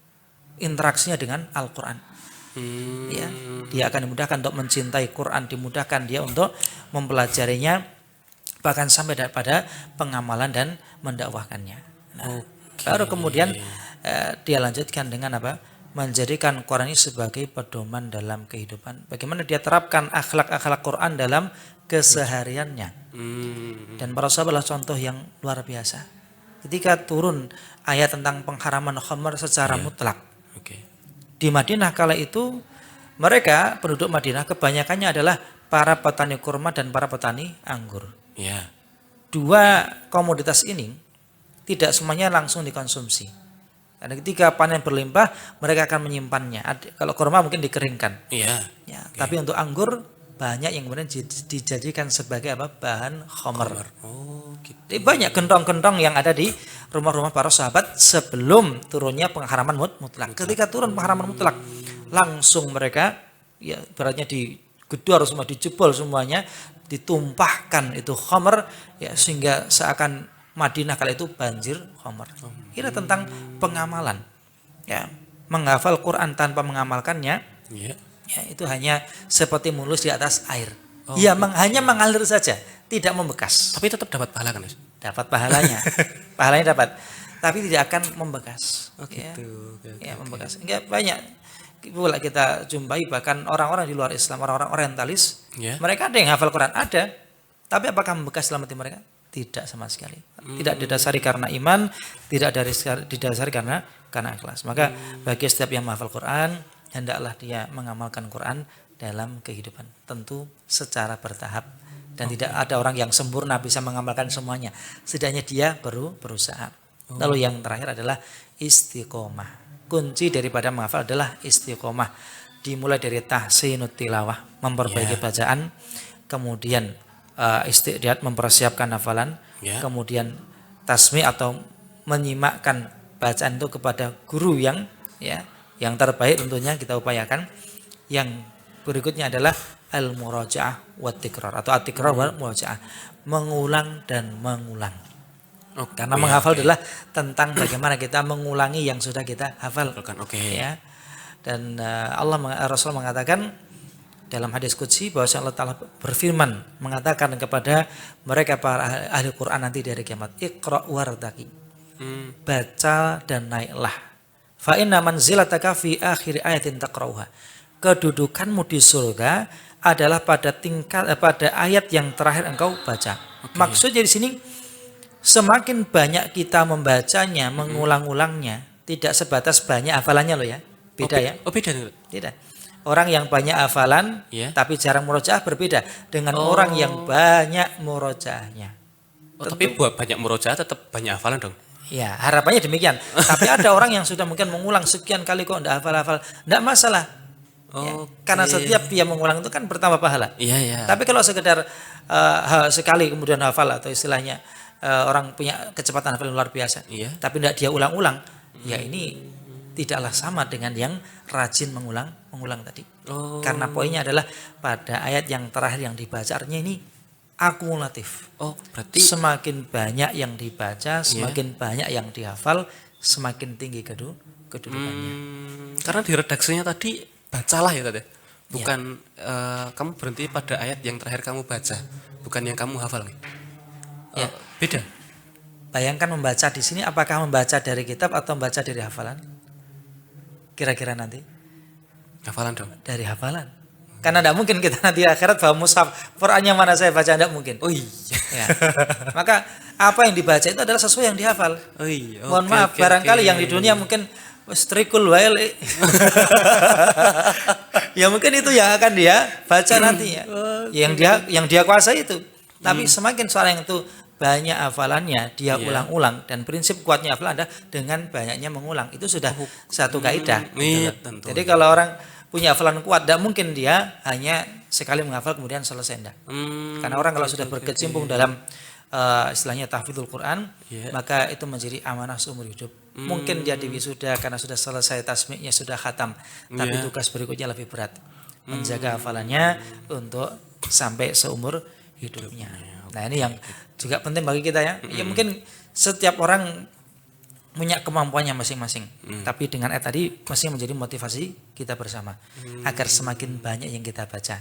interaksinya dengan Al-Quran. Ya, dia akan dimudahkan untuk mencintai Quran, dimudahkan dia untuk mempelajarinya, bahkan sampai pada pengamalan dan mendakwahkannya. Nah, baru kemudian dia lanjutkan dengan apa? Menjadikan Quran ini sebagai pedoman dalam kehidupan. Bagaimana dia terapkan akhlak-akhlak Quran dalam kesehariannya. Dan para sahabat adalah contoh yang luar biasa. Ketika turun ayat tentang pengharaman khamar secara mutlak. Di Madinah kala itu mereka penduduk Madinah kebanyakannya adalah para petani kurma dan para petani anggur. Dua komoditas ini tidak semuanya langsung dikonsumsi. Karena ketika panen berlimpah mereka akan menyimpannya. Kalau kurma mungkin dikeringkan. Tapi untuk anggur banyak yang kemudian dijadikan sebagai apa? Bahan khamar. Jadi banyak gentong-gentong yang ada di rumah-rumah para sahabat sebelum turunnya pengharaman mutlak. Ketika turun pengharaman mutlak, langsung mereka ya beratnya digedor semua, dijebol semuanya, ditumpahkan itu khamar ya, sehingga seakan Madinah kala itu banjir khamar. Kira tentang pengamalan. Ya, menghafal Quran tanpa mengamalkannya. Ya, itu hanya seperti mulus di atas air. Hanya mengalir saja, tidak membekas. Tapi tetap dapat pahala kan? Dapat pahalanya. Pahalanya dapat. Tapi tidak akan membekas. Membekas. Enggak banyak pula kita jumpai bahkan orang-orang di luar Islam, orang-orang orientalis, mereka ada yang hafal Quran, ada. Tapi apakah membekas dalam hati mereka? Tidak sama sekali. Tidak didasari karena iman, tidak didasari karena ikhlas. Maka bagi setiap yang menghafal Quran, hendaklah dia mengamalkan Quran dalam kehidupan. Tentu secara bertahap. Dan tidak ada orang yang sempurna bisa mengamalkan semuanya. Setidaknya dia berusaha. Lalu yang terakhir adalah istiqomah. Kunci daripada menghafal adalah istiqomah. Dimulai dari tahsinut tilawah, memperbaiki bacaan. Kemudian istiqdaat, mempersiapkan hafalan. Kemudian tasmi' atau menyimakkan bacaan itu kepada guru yang terbaik tentunya kita upayakan. Yang berikutnya adalah al-muraja'ah wa tikrar atau at-tikrar wa muraja'ah, mengulang dan mengulang. Karena menghafal adalah tentang bagaimana kita mengulangi yang sudah kita hafal. Ya. Dan Rasul mengatakan dalam hadis qudsi bahwa Allah Ta'ala berfirman mengatakan kepada mereka para ahli Quran nanti di hari kiamat, Iqra' wartaqi. Baca dan naiklah. Fa inna manzilataka fi akhir ayatin taqra'uha. Kedudukanmu di surga adalah pada ayat yang terakhir engkau baca. Maksudnya di sini semakin banyak kita membacanya, mengulang-ulangnya, tidak sebatas banyak hafalannya loh ya. Beda ya. Beda. Tidak. Orang yang banyak hafalan tapi jarang murojaah berbeda dengan orang yang banyak murojaahnya. Tapi buat banyak murojaah tetap banyak hafalan dong. Ya, harapannya demikian. Tapi ada orang yang sudah mungkin mengulang sekian kali kok enggak hafal-hafal. Enggak masalah. Karena setiap dia mengulang itu kan bertambah pahala. Tapi kalau sekedar sekali kemudian hafal atau istilahnya orang punya kecepatan hafal yang luar biasa, tapi tidak dia ulang-ulang, ya ini tidaklah sama dengan yang rajin mengulang tadi. Karena poinnya adalah pada ayat yang terakhir yang dibaca artinya ini akumulatif. Berarti semakin banyak yang dibaca, semakin banyak yang dihafal, semakin tinggi kedudukannya. Karena di redaksinya tadi bacalah ya tadi. Bukan kamu berhenti pada ayat yang terakhir kamu baca, bukan yang kamu hafal. Beda. Bayangkan membaca di sini apakah membaca dari kitab atau membaca dari hafalan? Kira-kira nanti? Hafalan dong. Dari hafalan. Karena tidak mungkin kita nanti akhirat bawa mushaf, Qur'annya mana saya baca, tidak mungkin. Ya. Maka apa yang dibaca itu adalah sesuai yang dihafal. Mohon maaf, barangkali yang di dunia mungkin strikul wail. Ya mungkin itu yang akan dia baca nantinya. Yang dia kuasai itu. Tapi semakin seorang itu banyak hafalannya, dia ulang-ulang, dan prinsip kuatnya hafalan adalah dengan banyaknya mengulang. Itu sudah satu kaidah. Iya, Gitu. tentu. Jadi kalau orang punya hafalan kuat, tidak mungkin dia hanya sekali menghafal kemudian selesai enggak. Karena orang kalau sudah berkecimpung dalam istilahnya tahfidzul Quran, maka itu menjadi amanah seumur hidup. Mungkin dia diwisuda karena sudah selesai tasmiknya, sudah khatam, tapi tugas berikutnya lebih berat, menjaga hafalannya untuk sampai seumur hidupnya. Nah ini yang juga penting bagi kita ya. Ya mungkin setiap orang punya kemampuannya masing-masing, tapi dengan tadi mesti menjadi motivasi kita bersama agar semakin banyak yang kita baca,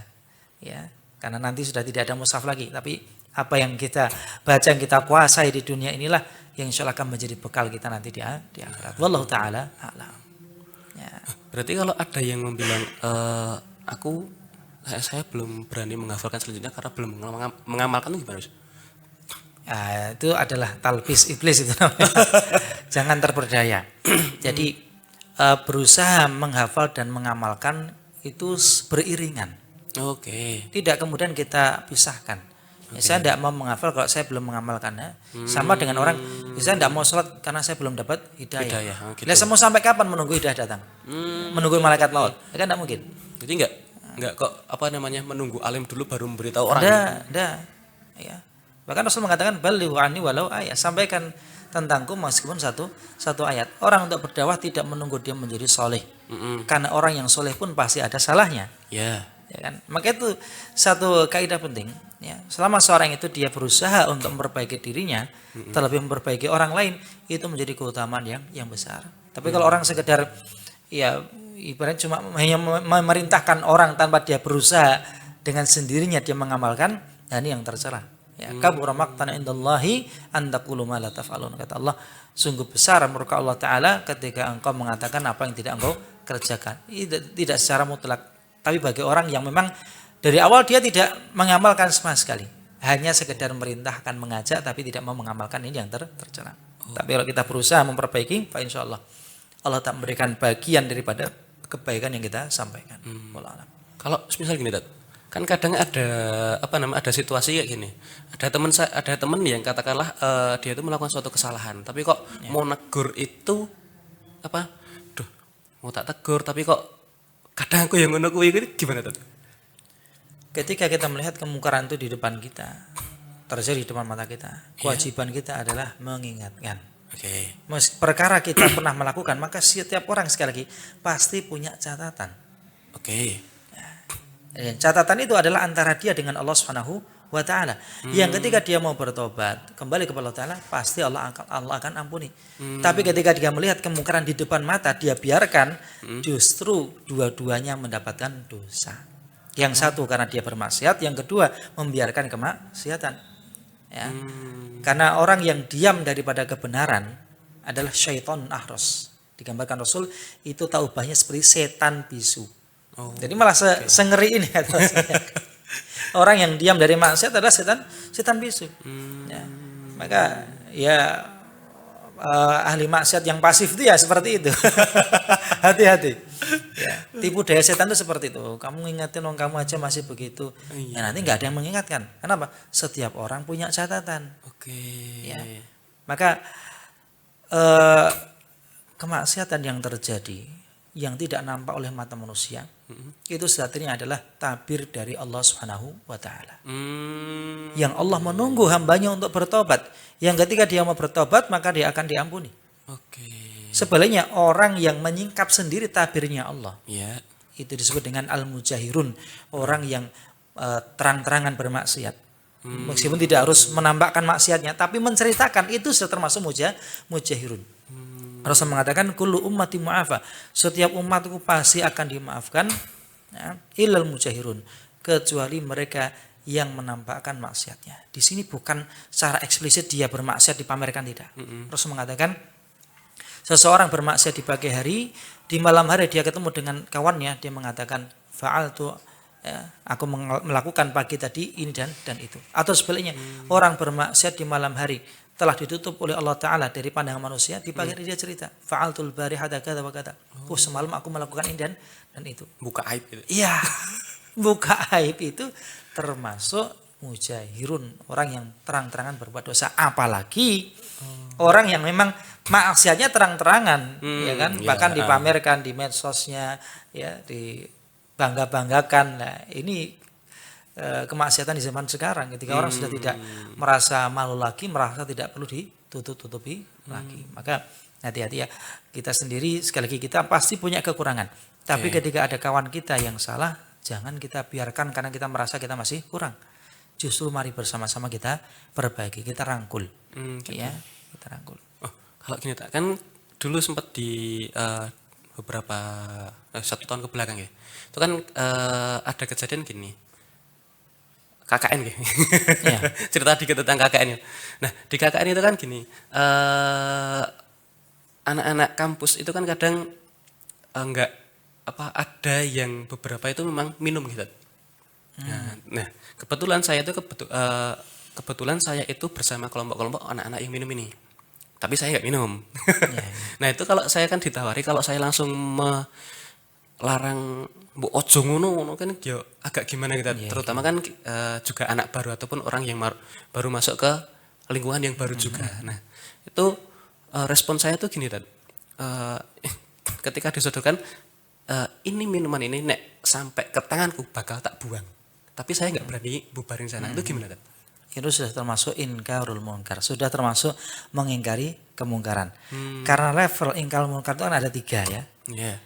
ya. Karena nanti sudah tidak ada mushaf lagi, tapi apa yang kita baca, yang kita kuasai di dunia inilah yang insya Allah akan menjadi bekal kita nanti di akhirat. Wallahu taala a'lam. Ya. Berarti kalau ada yang bilang saya belum berani menghafalkan selanjutnya karena belum mengamalkan, itu gimana, Mas? Ya, itu adalah talbis iblis itu namanya. Jangan terperdaya. Jadi berusaha menghafal dan mengamalkan itu beriringan. Oke. Tidak kemudian kita pisahkan. Ya, saya tidak mau menghafal kalau saya belum mengamalkannya. Sama dengan orang, saya tidak mau sholat karena saya belum dapat hidayah. Gitu. Saya mau sampai kapan menunggu hidayah datang? Menunggu malaikat maut? Ya kan tidak mungkin. Jadi enggak kok menunggu alim dulu baru memberitahu orang. Ada. Ya. Bahkan Rasul mengatakan balighu anni walau ayat, sampaikan tentangku meskipun satu ayat. Orang untuk berdakwah tidak menunggu dia menjadi soleh, karena orang yang soleh pun pasti ada salahnya. Ya kan? Maka itu satu kaidah penting. Ya. Selama seorang itu dia berusaha untuk memperbaiki dirinya, terlebih memperbaiki orang lain, itu menjadi keutamaan yang besar. Tapi kalau orang sekedar ya ibaratnya cuma hanya memerintahkan orang tanpa dia berusaha dengan sendirinya dia mengamalkan, nah ini yang tercela. Ya, kabura maqtan indallahi an taqulu ma la taf'alun, kata Allah, sungguh besar murka Allah taala ketika engkau mengatakan apa yang tidak engkau kerjakan. Tidak secara mutlak, tapi bagi orang yang memang dari awal dia tidak mengamalkan sama sekali, hanya sekedar merintahkan, mengajak, tapi tidak mau mengamalkan, ini yang tercela. Tapi kalau kita berusaha memperbaiki, fa insyaallah Allah tak memberikan bagian daripada kebaikan yang kita sampaikan. Kalau misal gini, Tat, kan kadang ada situasi kayak gini. Ada teman yang katakanlah dia itu melakukan suatu kesalahan, tapi kok mau negur itu mau tak tegur, tapi kok kadang aku yang ngono kuwi gimana, Tat? Ketika kita melihat kemungkaran itu di depan kita, terjadi di depan mata kita, kewajiban kita adalah mengingatkan. Oke. Perkara kita pernah melakukan, maka setiap orang sekali lagi pasti punya catatan. Oke. Dan catatan itu adalah antara dia dengan Allah Subhanahu wa taala. Yang ketika dia mau bertobat, kembali kepada Allah taala, pasti Allah akan ampuni. Tapi ketika dia melihat kemungkaran di depan mata, dia biarkan, justru dua-duanya mendapatkan dosa. Yang satu karena dia bermaksiat, yang kedua membiarkan kemaksiatan. Ya. Karena orang yang diam daripada kebenaran adalah syaitan ahros. Digambarkan Rasul itu taubahnya seperti setan bisu. Jadi malah sengeri ini orang yang diam dari maksiat adalah setan bisu. Ya. Maka ya ahli maksiat yang pasif itu ya seperti itu. Hati-hati. Ya, tipu daya setan itu seperti itu. Kamu ngingetin orang kamu aja masih begitu. Ya, nanti nggak ada yang mengingatkan. Kenapa? Setiap orang punya catatan. Oke. Ya. Maka kemaksiatan yang terjadi yang tidak nampak oleh mata manusia itu sejatinya adalah tabir dari Allah Subhanahu wa taala. Yang Allah menunggu hambanya untuk bertobat. Yang ketika dia mau bertobat maka dia akan diampuni. Oke. Sebaliknya orang yang menyingkap sendiri tabirnya Allah, itu disebut dengan al-mujahirun, orang yang terang-terangan bermaksiat. Meskipun tidak harus menampakkan maksiatnya, tapi menceritakan, itu sudah termasuk mujahirun. Rasul mengatakan kullu ummati mu'afa, setiap umatku pasti akan dimaafkan, ya, illal mujahirun, kecuali mereka yang menampakkan maksiatnya. Di sini bukan secara eksplisit dia bermaksiat dipamerkan, tidak. Rasul mengatakan seseorang bermaksiat di pagi hari, di malam hari dia ketemu dengan kawannya, dia mengatakan fa'altu, ya, aku melakukan pagi tadi ini dan itu. Atau sebaliknya, orang bermaksiat di malam hari telah ditutup oleh Allah Ta'ala dari pandangan manusia, di pagi hari dia cerita fa'altul barihata kata wa kata. Semalam aku melakukan ini dan itu. Buka aib gitu. Iya. Buka aib itu termasuk mujahirun, orang yang terang-terangan berbuat dosa, apalagi orang yang memang maksiatnya terang-terangan, ya kan, bahkan dipamerkan di medsosnya, ya, dibangga-banggakan. Nah, ini kemaksiatan di zaman sekarang ketika orang sudah tidak merasa malu lagi, merasa tidak perlu ditutup-tutupi lagi. Maka hati-hati ya, kita sendiri sekali lagi kita pasti punya kekurangan. Tapi ketika ada kawan kita yang salah, jangan kita biarkan karena kita merasa kita masih kurang. Justru mari bersama-sama kita perbaiki, kita rangkul. Ya, kita rangkul. Oh, kalau gini tak, kan dulu sempat di beberapa 1 tahun ke belakang ya. Itu kan ada kejadian gini. KKN gitu. Ya. Cerita dikit tentang KKN. Nah, di KKN itu kan gini, anak-anak kampus itu kan kadang enggak ada yang beberapa itu memang minum gitu. Nah, kebetulan saya itu bersama kelompok-kelompok anak-anak yang minum ini. Tapi saya nggak minum. Ya. Nah, itu kalau saya kan ditawari kalau saya langsung melarang bu ojo ngono kan ya agak gimana gitu. Terutama kan juga anak baru ataupun orang yang baru masuk ke lingkungan yang baru juga. Nah, itu respon saya tuh gini, ketika disodorkan ini minuman ini nek sampai ke tanganku bakal tak buang. Tapi saya nggak berani bubarin sana. Itu gimana, Tad? Itu sudah termasuk inkarul munkar, sudah termasuk mengingkari kemungkaran. Karena level ingkar munkar itu kan ada 3 ya. Yeah.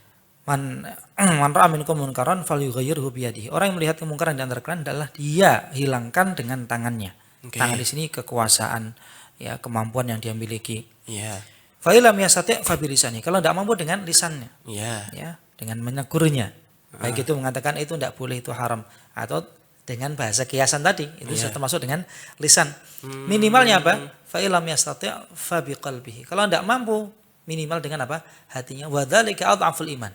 Man ra'a minkum munkaran falyughayyirhu biyadihi. Orang yang melihat kemungkaran di antara kalian adalah dia hilangkan dengan tangannya. Tangan di sini kekuasaan, ya, kemampuan yang dia miliki. Iya. Fa illam yastati' fa bilisani. Kalau tidak mampu dengan lisannya. Iya. Ya, dengan menegurnya. Baik itu mengatakan itu tidak boleh, itu haram, atau dengan bahasa kiasan tadi, itu sudah termasuk dengan lisan. Minimalnya apa? Fa illam yastati' fa biqalbihi. Kalau tidak mampu, minimal dengan apa? Hatinya. Wa dzalika adhaful iman.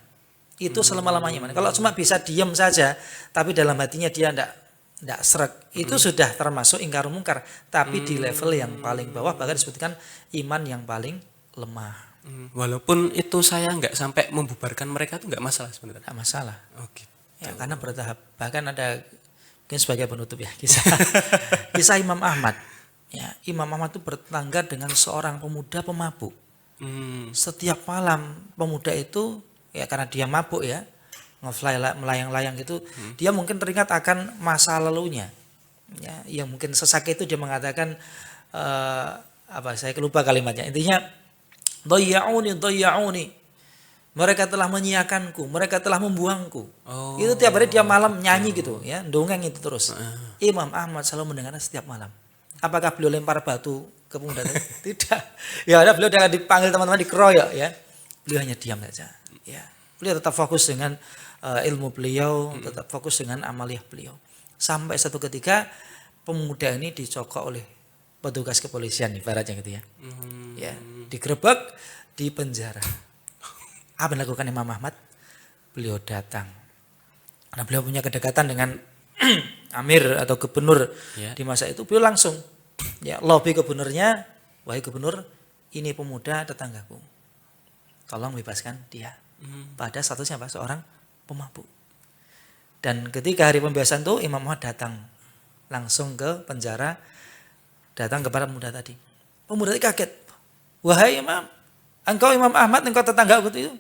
Itu selama-lamanya iman. Kalau cuma bisa diam saja, tapi dalam hatinya dia tidak srek, itu sudah termasuk ingkar mungkar. Tapi di level yang paling bawah, bahkan disebutkan iman yang paling lemah. Walaupun itu saya nggak sampai membubarkan mereka itu nggak masalah sebenarnya. Tidak masalah. Oh, gitu. Ya, karena bertahap. Bahkan ada, mungkin sebagai penutup ya, kisah Imam Ahmad. Ya, Imam Ahmad itu bertetangga dengan seorang pemuda pemabuk. Setiap malam pemuda itu, ya karena dia mabuk ya, melayang-layang gitu, dia mungkin teringat akan masa lalunya. Ya, yang mungkin sesak itu dia mengatakan saya lupa kalimatnya. Intinya dhayya'uni. Mereka telah menyiakanku, mereka telah membuangku. Itu tiap hari dia malam nyanyi gitu ya, dongeng itu terus. Imam Ahmad selalu mendengarnya setiap malam. Apakah beliau lempar batu ke pemuda tadi? Tidak. Ya, beliau udah dipanggil teman-teman, dikeroyok ya. Beliau hanya diam saja. Ya, beliau tetap fokus dengan ilmu beliau, tetap fokus dengan amaliyah beliau. Sampai satu ketika pemuda ini dicokok oleh petugas kepolisian ibaratnya gitu ya. Ya, digerebek, di penjara. Apa yang dilakukan Imam Ahmad? Beliau datang. Karena beliau punya kedekatan dengan amir atau gubernur di masa itu, beliau langsung lobby gubernurnya, wahai gubernur, ini pemuda tetanggaku. Tolong bebaskan dia. Pada statusnya apa? Seorang pemabuk. Dan ketika hari pembebasan itu Imam Ahmad datang langsung ke penjara, datang kepada pemuda tadi. Pemuda tadi kaget. Wahai Imam, engkau Imam Ahmad, engkau tetangga aku itu.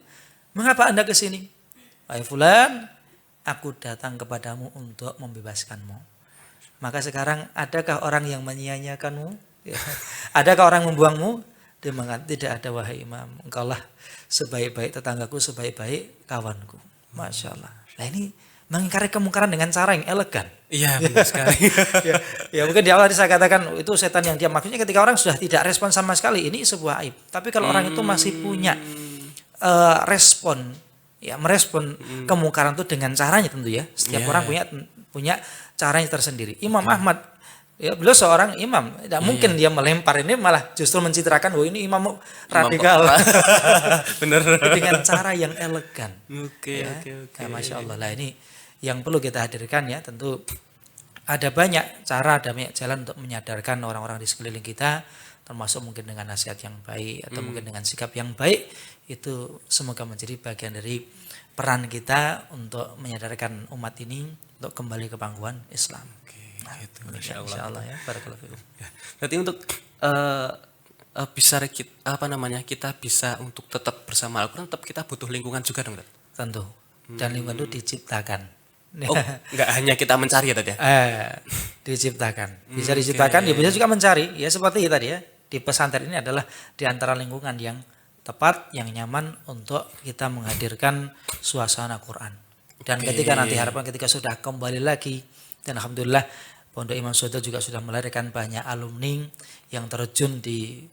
Mengapa Anda ke sini? Wahai fulan, aku datang kepadamu untuk membebaskanmu. Maka sekarang adakah orang yang menyia-nyiakanmu? Ya. Adakah orang membuangmu? Dia mengatakan, tidak ada wahai Imam. Engkaulah sebaik-baik tetanggaku, sebaik-baik kawanku. Masya Allah. Nah ini mengingkari kemungkaran dengan cara yang elegan. Iya, benar sekali. ya mungkin di awal tadi saya katakan itu setan yang diam. Maksudnya ketika orang sudah tidak respon sama sekali, ini sebuah aib. Tapi kalau orang itu masih punya respon, ya merespon kemungkaran itu dengan caranya tentu ya. Setiap orang punya caranya tersendiri. Imam Ahmad, ya beliau seorang imam, tidak mungkin dia melempar, ini malah justru mencitrakan bahwa ini imam radikal. Benar. Dengan cara yang elegan. Oke. Nah, Masya Allah lah, ini yang perlu kita hadirkan ya. Tentu ada banyak cara, ada banyak jalan untuk menyadarkan orang-orang di sekeliling kita, termasuk mungkin dengan nasihat yang baik atau mungkin dengan sikap yang baik. Itu semoga menjadi bagian dari peran kita untuk menyadarkan umat ini untuk kembali ke pangkuan Islam. Gitu, Insya Allah ya, barakallahu fikum. Ya, berarti untuk bisa kita bisa untuk tetap bersama Al-Quran, tetap kita butuh lingkungan juga dong, Tat? Tentu. Dan lingkungan itu diciptakan. Oh, nggak hanya kita mencari ya, Tat ya? Diciptakan. Bisa diciptakan, ya bisa juga mencari. Ya seperti tadi ya, di pesantren ini adalah di antara lingkungan yang tepat, yang nyaman untuk kita menghadirkan suasana Quran. Dan ketika nanti harapan ketika sudah kembali lagi, dan alhamdulillah Pondok Imam Sodo juga sudah melahirkan banyak alumni yang terjun di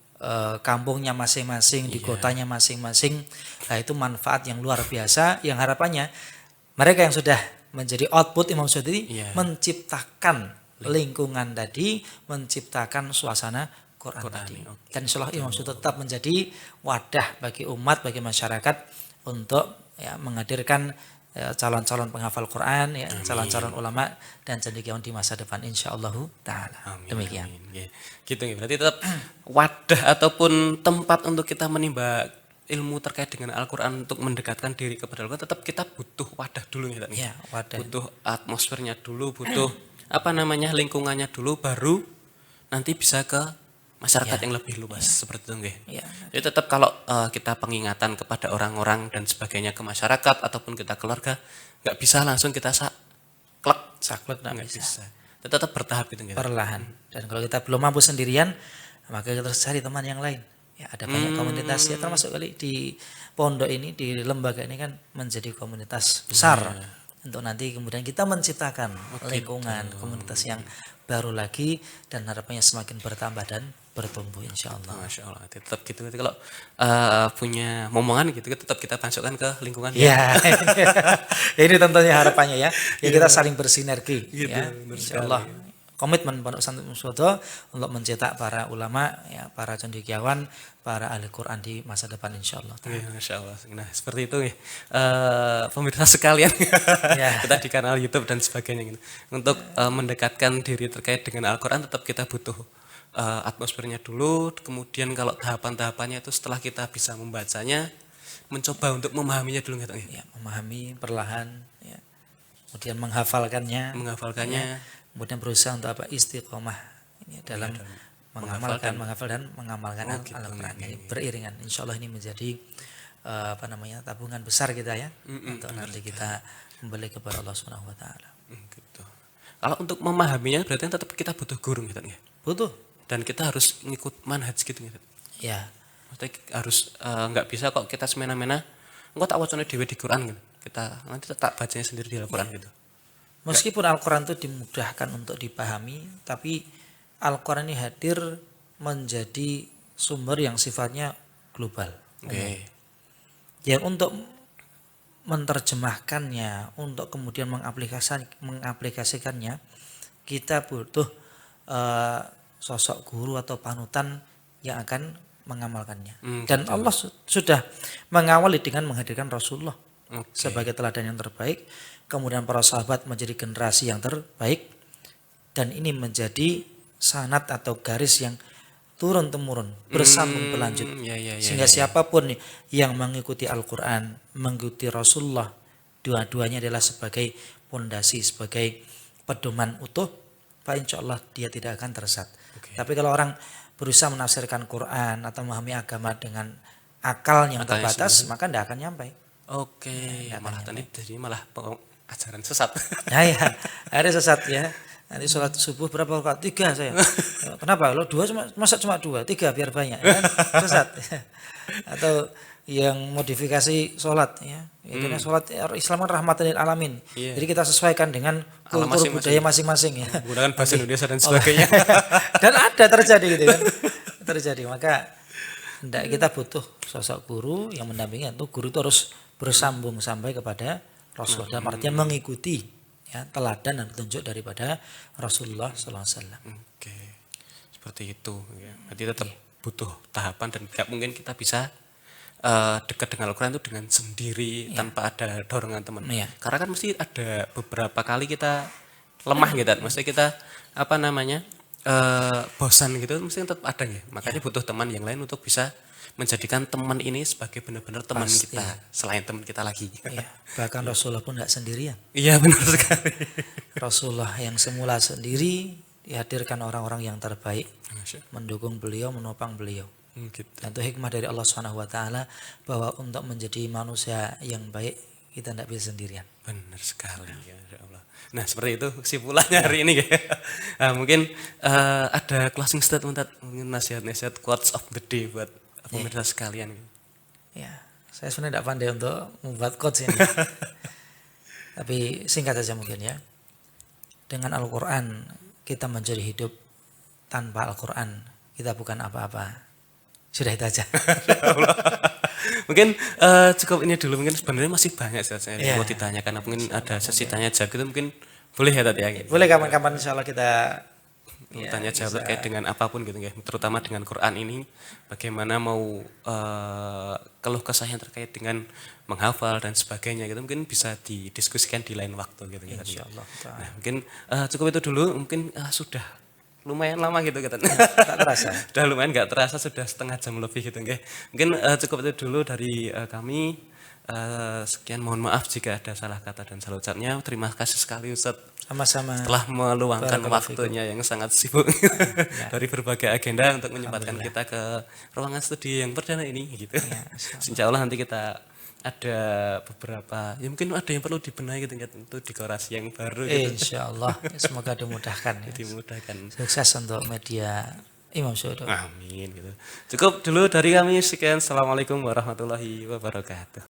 kampungnya masing-masing, di kotanya masing-masing. Nah itu manfaat yang luar biasa, yang harapannya mereka yang sudah menjadi output Imam Sodo ini menciptakan lingkungan tadi, menciptakan suasana Quran tadi. Dan insya Allah Imam Sodo tetap menjadi wadah bagi umat, bagi masyarakat untuk ya menghadirkan calon-calon penghafal Quran, ya, calon-calon ulama dan cendekiawan di masa depan insyaallah taala. Demikian. Ya. Gitu ya. Berarti tetap wadah ataupun tempat untuk kita menimba ilmu terkait dengan Al-Quran untuk mendekatkan diri kepada Al-Quran, tetap kita butuh wadah dulu ya, Ya, wadah. butuh atmosfernya dulu, butuh lingkungannya dulu, baru nanti bisa ke masyarakat yang lebih luas seperti itu nggih. Ya. Jadi tetap kalau kita pengingatan kepada orang-orang dan sebagainya ke masyarakat ataupun kita keluarga, nggak bisa langsung kita saklek nggak bisa. Tetap bertahap gitu nggih. Perlahan. Dan kalau kita belum mampu sendirian, maka kita harus cari teman yang lain. Ya, ada banyak komunitas ya, termasuk kali di pondok ini, di lembaga ini kan menjadi komunitas besar. Untuk nanti kemudian kita menciptakan lingkungan komunitas yang baru lagi dan harapannya semakin bertambah dan bertumbuh insya Allah. Masya Allah. Tetap gitu. Kalau punya momongan gitu tetap kita masukkan ke lingkungan. Ya, ini tentunya harapannya ya. Ya kita saling bersinergi. Gitu, ya, insya Allah. Komitmen Pondok Pesantren Sodo untuk mencetak para ulama, ya, para cendekiawan, para ahli Quran di masa depan insya Allah. Ya, Masya Allah. Nah seperti itu ya. Pemirsa sekalian kita di kanal YouTube dan sebagainya gitu. Untuk mendekatkan diri terkait dengan Al-Quran tetap kita butuh atmosfernya dulu. Kemudian kalau tahapan-tahapannya itu setelah kita bisa membacanya, mencoba untuk memahaminya dulu gitu. Ya, memahami perlahan, ya. Kemudian menghafalkannya. Ya. Kemudian berusaha untuk istiqomah ini dalam menghafal dan mengamalkan Al-Quran ini beriringan. Insya Allah ini menjadi tabungan besar kita ya untuk nanti kita kembali kepada Allah Subhanahu Wa Taala. Gitu. Kalau untuk memahaminya berarti tetap kita butuh guru gitu ya. Butuh. Dan kita harus ngikut manhaj gitu gitu. Ya. Maksudnya harus nggak bisa kok kita semena-mena. Engko tak wacane dhewe di Quran gitu. Kita nanti tak bacanya sendiri di Al-Quran gitu. Meskipun Al-Quran itu dimudahkan untuk dipahami, tapi Al-Quran ini hadir menjadi sumber yang sifatnya global. Yang untuk menerjemahkannya, untuk kemudian mengaplikasikannya, kita butuh sosok guru atau panutan yang akan mengamalkannya. Dan Allah sudah mengawali dengan menghadirkan Rasulullah sebagai teladan yang terbaik. Kemudian para sahabat menjadi generasi yang terbaik dan ini menjadi sanad atau garis yang turun temurun bersambung berlanjut sehingga siapapun yang mengikuti Al-Quran, mengikuti Rasulullah, dua-duanya adalah sebagai pondasi, sebagai pedoman utuh, Pak, insya Allah dia tidak akan tersesat. Tapi kalau orang berusaha menafsirkan Quran atau memahami agama dengan akal yang terbatas, maka tidak akan nyampe. Malah tadi jadi malah ajaran sesat. Ya, ada sesat ya. Nanti sholat subuh berapa rakaat? 3 saya. Kenapa? Lo 2 masa cuma 2, 3 biar banyak. Kan? Sesat. Atau yang modifikasi sholat ya. Karena sholat Islam kan rahmatan lil alamin. Jadi kita sesuaikan dengan kultur budaya masing-masing ya. Menggunakan bahasa Indonesia dan sebagainya. Dan ada terjadi gitu kan. Terjadi. Maka kita butuh sosok guru yang mendampingi. Itu guru itu harus bersambung sampai kepada Rasul, dalam artinya mengikuti ya, teladan dan petunjuk daripada Rasulullah SAW. Seperti itu. Ya. Berarti tetap butuh tahapan dan tidak mungkin kita bisa dekat dengan Al-Quran itu dengan sendiri tanpa ada dorongan teman. Karena kan mesti ada beberapa kali kita lemah gitu, maksudnya kita bosan gitu, mesti tetap ada ya. Makanya butuh teman yang lain untuk bisa menjadikan teman ini sebagai benar-benar teman Pasti. kita selain teman kita lagi. Ya, bahkan Rasulullah pun tidak sendirian. Iya benar sekali. Rasulullah yang semula sendiri dihadirkan orang-orang yang terbaik mendukung beliau, menopang beliau. Gitu. Dan itu hikmah dari Allah Subhanahu wa taala bahwa untuk menjadi manusia yang baik kita tidak bisa sendirian. Benar sekali ya Allah. Nah seperti itu kesimpulannya hari ini ya. Nah, mungkin ada closing statement, mungkin nasihat-nasihat quotes of the day buat pemirsa sekalian. Ya, saya sebenarnya tidak pandai untuk membuat quotes ini. Tapi singkat saja mungkin ya. Dengan Al-Quran kita menjadi hidup, tanpa Al-Quran kita bukan apa-apa. Sudah itu aja. Mungkin cukup ini dulu, mungkin sebenarnya masih banyak saya mau ditanyakan. Mungkin ada sesi tanya jawab gitu, mungkin boleh ya tadi ya. Boleh kapan-kapan insya Allah kita tanya jawab terkait dengan apapun gitu ya, terutama dengan Quran ini. Bagaimana mau keluh kesah yang terkait dengan menghafal dan sebagainya gitu, mungkin bisa didiskusikan di lain waktu gitu ya. Insya Allah. Nah, mungkin cukup itu dulu, mungkin sudah lumayan lama gitu kan. Tak terasa. Sudah lumayan nggak terasa, sudah setengah jam lebih gitu nggih. Mungkin cukup itu dulu dari kami. Sekian, mohon maaf jika ada salah kata dan salah ucapnya. Terima kasih sekali Ustadz Sama-sama. telah meluangkan waktunya yang sangat sibuk dari berbagai agenda untuk menyempatkan kita ke ruangan studi yang perdana ini gitu. Insya Allah nanti kita ada beberapa, ya mungkin ada yang perlu dibenahi gitu untuk dekorasi yang baru gitu. Insya Allah, semoga dimudahkan. Ya. Dimudahkan. Sukses untuk media Imam Syuhud. Amin gitu. Cukup dulu dari kami, sekian. Assalamualaikum warahmatullahi wabarakatuh.